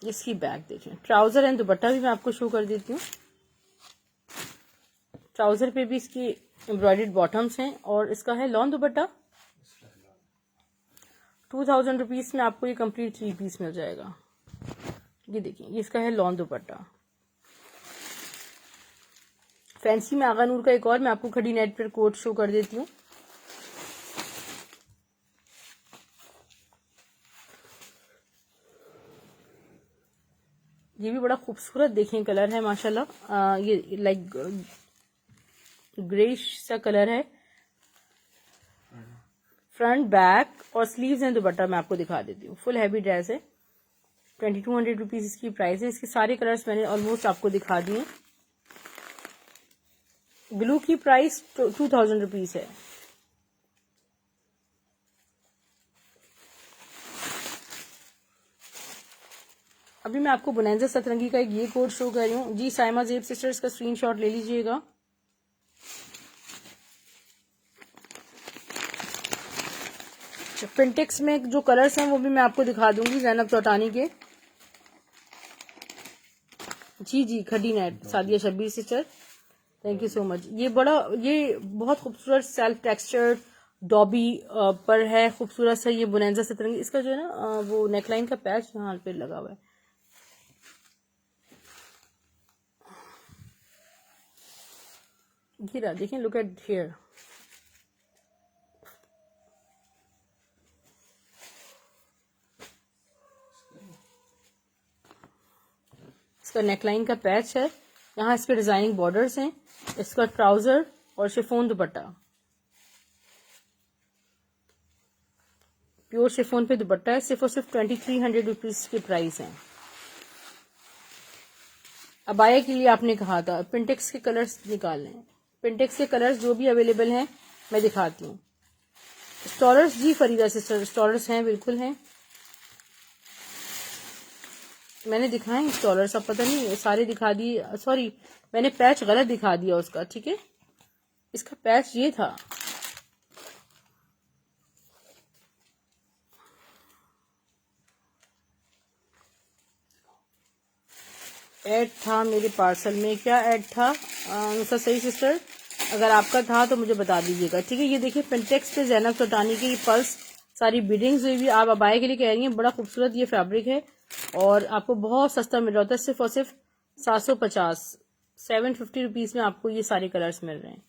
इसकी बैक देखें। ट्राउजर एंड दुपट्टा भी मैं आपको शो कर देती हूँ। ट्राउजर पे भी इसकी एम्ब्रॉयडर्ड बॉटम्स हैं। और इसका है लॉन दुपट्टा। 2000 रुपीज में आपको ये कंप्लीट 3 पीस मिल जाएगा। ये देखिए ये इसका है लॉन दुपट्टा। फैंसी में आगा नूर का एक और मैं आपको खड़ी नेट पर कोट शो कर देती हूँ। ये भी बड़ा खूबसूरत देखें कलर है माशाल्लाह। ये लाइक ग्रेश सा कलर है। फ्रंट, बैक और स्लीव्स एंड दुपट्टा मैं आपको दिखा देती हूँ। फुल हैवी ड्रेस है। 2200 रुपीज इसकी प्राइस है। इसके सारे कलर्स मैंने ऑलमोस्ट आपको दिखा दिए। ब्लू की प्राइस 2000 रुपीज है। अभी मैं आपको बुनेजा सतरंगी का एक ये कोड शो कर रही हूँ जी। साइमा जेब सिस्टर्स का स्क्रीनशॉट ले लीजिएगा। प्रिंटेक्स में जो कलर्स हैं वो भी मैं आपको दिखा दूंगी, जैनब चौटानी के। जी जी, Khaddi net, Sadia Shabbir sister, thank you so much. ये बहुत खूबसूरत सेल्फ टेक्सचर डॉबी पर है, खूबसूरत सा ये बुनेजा सतरंगी। इसका जो है ना वो नेकलाइन का पैच यहाँ पे लगा हुआ है। ये रहा, देखें, लुक एट हियर। इसका नेकलाइन का पैच है, यहाँ इस पे डिजाइनिंग बॉर्डर्स हैं, इसका ट्राउजर और शिफोन दुपट्टा, प्योर शिफोन पे दुपट्टा है। सिर्फ और सिर्फ 2300 रुपीज की प्राइस है। अबाया के लिए आपने कहा था पिंटेक्स के कलर्स निकालने हैं, पिंटेक्स के कलर्स जो भी अवेलेबल हैं मैं दिखाती हूँ। स्टॉलर्स जी फरीदा सिस्टर, स्टॉलर्स हैं, बिल्कुल हैं, मैंने दिखाए स्टॉलर्स, अब पता नहीं सारे दिखा दिए, सॉरी मैंने पैच गलत दिखा दिया उसका, ठीक है, इसका पैच ये था। ऐड था मेरे पार्सल में, क्या ऐड था नुसरत सही सिस्टर, अगर आपका था तो मुझे बता दीजिएगा, ठीक है। ये देखिए पिंटेक्स पे जैनब चौटानी की पल्स सारी बीडिंग्स हुई भी, आप अबाया के लिए कह रही हैं, बड़ा खूबसूरत ये फैब्रिक है और आपको बहुत सस्ता मिल रहा होता है, सिर्फ और सिर्फ 750 750 रुपीज में आपको ये सारे कलर्स मिल रहे हैं।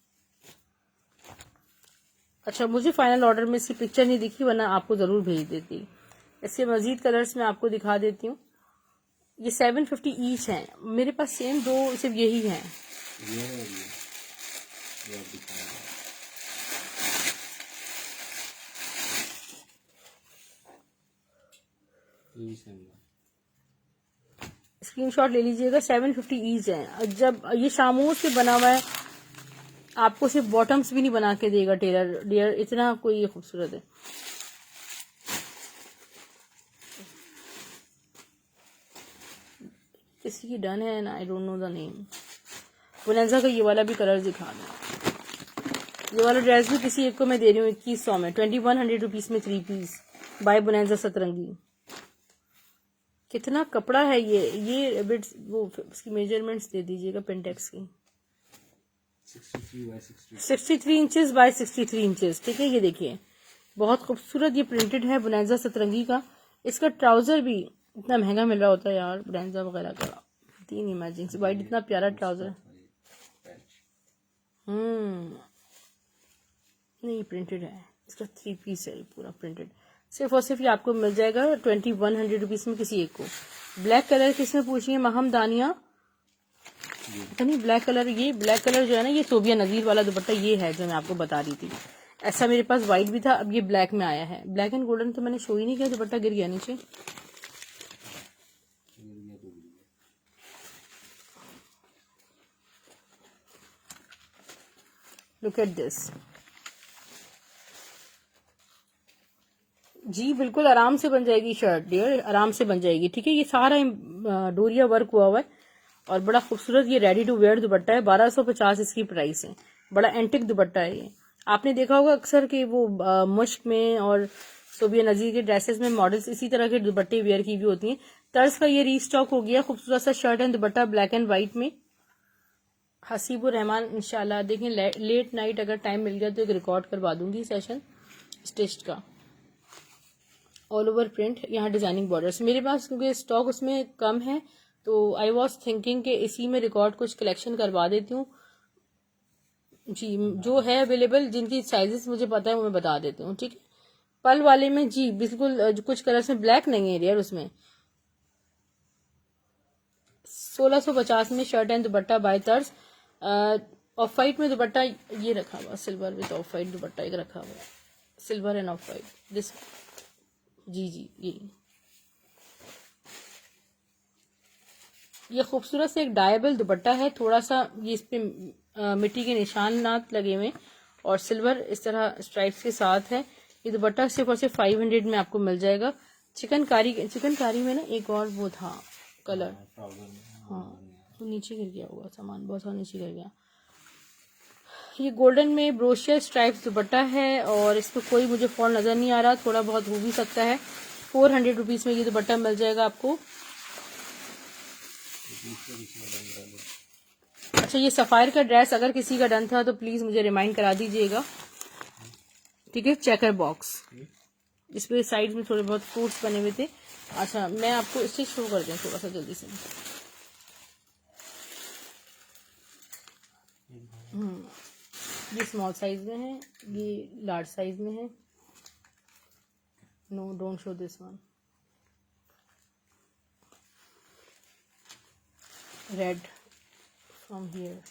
अच्छा, मुझे फाइनल ऑर्डर में इसकी पिक्चर नहीं दिखी, वरना आपको जरूर भेज देती। इसके मजीद कलर्स मैं आपको दिखा देती हूँ। ये 750 ईच हैं, मेरे पास सेम दो सिर्फ यही हैं। स्क्रीनशॉट ले लीजिएगा, 750 ईच है। जब ये शामोज से बना हुआ है, आपको सिर्फ बॉटम्स भी नहीं बना के देगा टेलर डियर, इतना कोई ये खूबसूरत है। किसी की डन है ना, I don't know the name. Bonanza का ये वाला भी कलर दिखा दो। ये वाला ड्रेस भी किसी एक को मैं दे रही हूँ 2100 में, 2100 रुपीज में 3 पीस बाय बोनेंजा सतरंगी। कितना कपड़ा है ये बिट, वो इसकी मेजरमेंट्स दे दीजिएगा पिंटेक्स की। 63 इंचेस बाय 63 इंचेस, ठीक है। ये देखिए बहुत खूबसूरत ये प्रिंटेड है बोनेंजा सतरंगी का। इसका ट्राउजर भी इतना महंगा मिल रहा होता है यार बोनेंजा वगैरह का, 3 इमेजिन से वाइट, इतना प्यारा ट्राउजर। नहीं प्रिंटेड है, इसका 3 पीस है पूरा प्रिंटेड। सिर्फ और सिर्फ ये आपको मिल जाएगा 2100 रुपीज में किसी एक को। ब्लैक कलर किसने पूछी है महम दानिया, पता नहीं ब्लैक कलर, ये ब्लैक कलर जो है ना, ये सोबिया नजीर वाला दुपट्टा ये है जो मैं आपको बता रही थी। ऐसा मेरे पास व्हाइट भी था, अब ये ब्लैक में आया है। ब्लैक एंड गोल्डन तो मैंने शो ही नहीं किया, दुपट्टा गिर गया नीचे। लुक एट दिस जी, बिल्कुल आराम से बन जाएगी शर्ट डियर, आराम से बन जाएगी, ठीक है। ये सारा डोरिया वर्क हुआ है और बड़ा खूबसूरत ये रेडी टू वेयर दुपट्टा है। 1250 इसकी प्राइस है, बड़ा एंटिक दुपट्टा है ये। आपने देखा होगा अक्सर कि वो मुश्क में और सोबिया नजीर के ड्रेसेस में मॉडल्स इसी तरह के दुपट्टे वेयर की भी होती हैं। तर्ज का ये रीस्टॉक हो गया, खूबसूरत सा shirt and dupatta black and white में। हसीबुर रहमान इंशाल्लाह देखें, लेट नाइट अगर टाइम मिल गया तो एक रिकॉर्ड करवा दूंगी सेशन स्टिच्ड का। ऑल ओवर प्रिंट, यहाँ डिजाइनिंग बॉर्डर्स मेरे पास क्योंकि स्टॉक उसमें कम है, तो आई वॉज थिंकिंग कि इसी में रिकॉर्ड कुछ कलेक्शन करवा देती हूँ जी। जो है अवेलेबल, जिनकी साइजेस मुझे पता है वो मैं बता देती हूँ, ठीक है। पल वाले में जी बिल्कुल कुछ कलर्स में ब्लैक नहीं है यार, उसमें 1650 में shirt and dupatta by Tarz. Off white में दुपट्टा ये रखा हुआ, silver with off white dupatta एक रखा हुआ, silver and off white this जी ये खूबसूरत से एक डायबल दुपट्टा है, थोड़ा सा ये इस पे मिट्टी के निशान नात लगे हुए और सिल्वर इस तरह स्ट्राइप्स के साथ है। ये दुपट्टा सिर्फ और सिर्फ 500 में आपको मिल जाएगा। चिकनकारी में ना एक और वो था कलर, हाँ तो नीचे गिर गया होगा सामान, बहुत सारा नीचे गिर गया। ये गोल्डन में ब्रोशिया स्ट्राइप्स दुपट्टा है और इस पर कोई मुझे फॉल नजर नहीं आ रहा, थोड़ा बहुत हो भी सकता है। 400 रुपीज में ये दुपट्टा मिल जाएगा आपको। अच्छा, ये सफायर का ड्रेस अगर किसी का डन था तो प्लीज मुझे रिमाइंड करा दीजिएगा, ठीक है। चेकर बॉक्स, इस पे साइड में थोड़े बहुत फ्रूट्स बने हुए थे। अच्छा, मैं आपको इससे शो कर दूं थोड़ा सा जल्दी से। ये स्मॉल साइज में है, ये लार्ज साइज में है। No don't show this one. Red from here,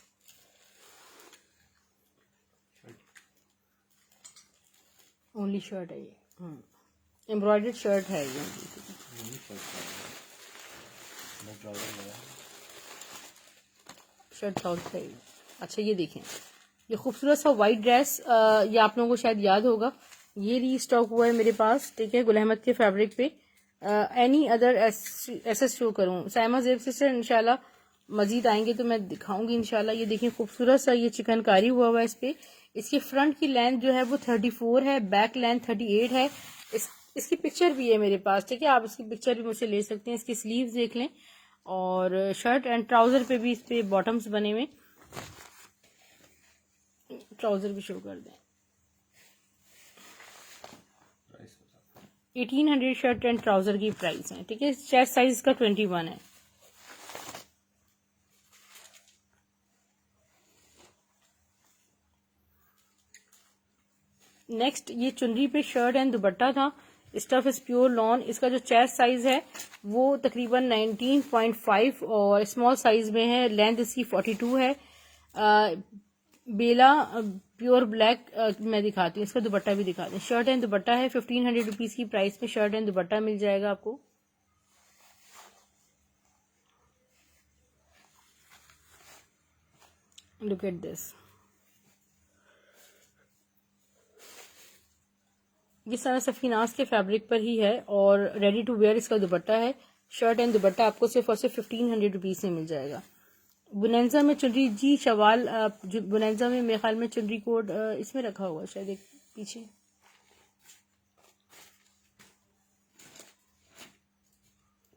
only shirt है ये, एम्ब्रॉयडर्ड शर्ट है ये। शर्ट ट्राउजर है ये। अच्छा ये देखें, ये खूबसूरत सा वाइट ड्रेस, ये आप लोगों को शायद याद होगा, ये रीस्टॉक हुआ है मेरे पास, ठीक है, गुल अहमद के फैब्रिक पे। एनी अदर ऐसे शो करूँ साइमा जेब सिस्टर, इंशाल्लाह मजीद आएंगे तो मैं दिखाऊंगी इंशाल्लाह। ये देखिए खूबसूरत सा ये चिकनकारी हुआ हुआ है इस पे। इसकी फ्रंट की लेंथ जो है वो 34 है, बैक लेंथ 38 है। इसकी पिक्चर भी है मेरे पास, ठीक है, आप इसकी पिक्चर भी मुझसे ले सकते हैं। इसकी स्लीव्स देख लें, और शर्ट एंड ट्राउजर पे भी इस पे बॉटम्स बने हुए, ट्राउजर भी शो कर दें। 1800 शर्ट एंड ट्राउजर की प्राइस है, ठीक है। चेस्ट साइज इसका 21 है। नेक्स्ट ये चुनरी पे शर्ट एंड दुपट्टा था, स्टफ इज प्योर लॉन। इसका जो चेस्ट साइज है वो तकरीबन 19.5 और स्मॉल साइज में है। लेंथ इसकी 42 है। बेला प्योर ब्लैक मैं दिखाती हूँ, इसका दुपट्टा भी दिखाती हूँ। शर्ट एंड दुपट्टा है, 1500 रुपीज की प्राइस में शर्ट एंड दुपट्टा मिल जाएगा आपको। लुक एट दिस, ये सारा सफीनास के फैब्रिक पर ही है और रेडी टू वेयर इसका दुपट्टा है। शर्ट एंड दुपट्टा आपको सिर्फ और सिर्फ 1500 रुपीज में मिल जाएगा। बुनेंजा में चुनरी, जी शवाल, बुनेंजा में मेरे ख्याल में चुनरी कोड इसमें रखा हुआ शायद एक पीछे,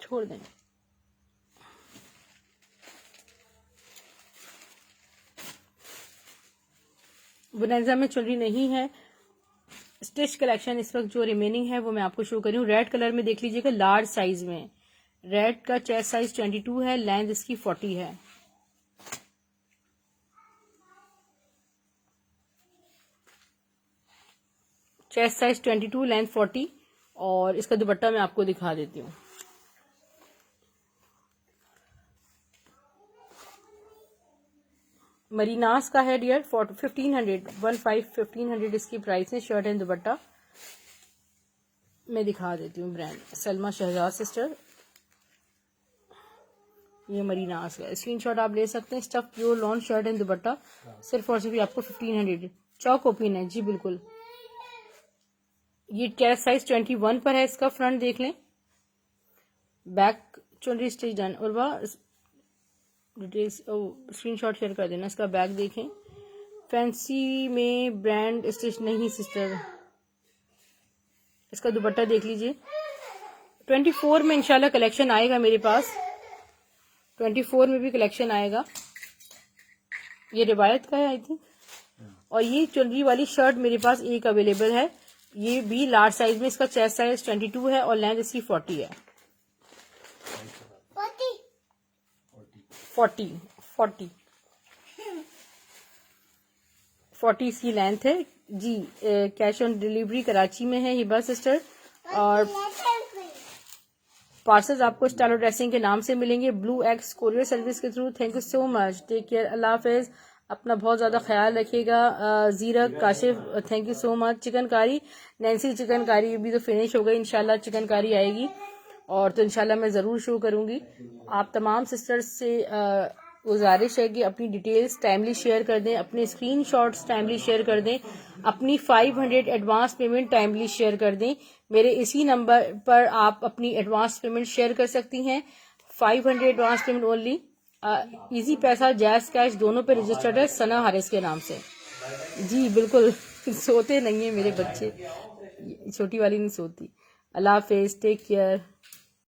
छोड़ दें। बुनेंजा में चुनरी नहीं है। स्टिच कलेक्शन इस वक्त जो रिमेनिंग है वो मैं आपको शो कर रही हूँ। रेड कलर में देख लीजिएगा, लार्ज साइज में। रेड का चेस्ट साइज 22 है, लेंथ इसकी 40 है। चेस्ट साइज 22, लेंथ 40, और इसका दुपट्टा मैं आपको दिखा देती हूँ। मरीनास का है डियर, 1500 इसकी प्राइस है। शर्ट एंड दुपट्टा मैं दिखा देती हूँ ब्रांड, सलमा शहजाद सिस्टर, ये मरीनास का। स्क्रीनशॉट आप ले सकते हैं। Stuff pure lawn, shirt and दुपट्टा सिर्फ और सिर्फ आपको 1500। चौक ओपन है जी, बिल्कुल। ये चेस्ट साइज 21 पर है। इसका फ्रंट देख लें, बैक चुनरी स्टिच डन। और वह डिटेल्स स्क्रीनशॉट शेयर कर देना। इसका बैक देखें, फैंसी में ब्रांड स्टिच नहीं सिस्टर। इसका दुपट्टा देख लीजिए। 24 में इंशाल्लाह कलेक्शन आएगा मेरे पास, 24 में भी कलेक्शन आएगा। ये रिवायत का है आई थिंक। और ये चुनरी वाली शर्ट मेरे पास एक अवेलेबल है, ये भी लार्ज साइज में। इसका चेस्ट साइज 22 है और लेंथ इसकी 40 है। 40 इसकी लेंथ है जी। कैश ऑन डिलीवरी कराची में है हिबा सिस्टर, और पार्सल्स आपको स्टाइलो ड्रेसिंग के नाम से मिलेंगे, ब्लू एक्स कोरियर सर्विस के through. Thank you so much, take care, अल्लाह हाफिज, अपना बहुत ज्यादा ख्याल रखिएगा। Zeerak Kashif, thank you so much. Chikankari Nancy, chikankari भी तो फिनिश हो गई, इंशाल्लाह चिकनकारी आएगी और तो इंशाल्लाह मैं जरूर शो करूंगी। आप तमाम सिस्टर्स से गुजारिश है कि अपनी डिटेल्स टाइमली शेयर कर दें, अपने स्क्रीनशॉट्स टाइमली शेयर कर दें, अपनी 500 एडवांस पेमेंट टाइमली शेयर कर दें। मेरे इसी नंबर पर आप अपनी एडवांस पेमेंट शेयर कर सकती हैं। 500 एडवांस पेमेंट ओनली। इजी पैसा, जैज कैश दोनों पे रजिस्टर्ड है सना हारिस के नाम से जी। बिल्कुल सोते नहीं है मेरे बच्चे, छोटी वाली नहीं सोती। अल्लाह हाफिज, टेक केयर।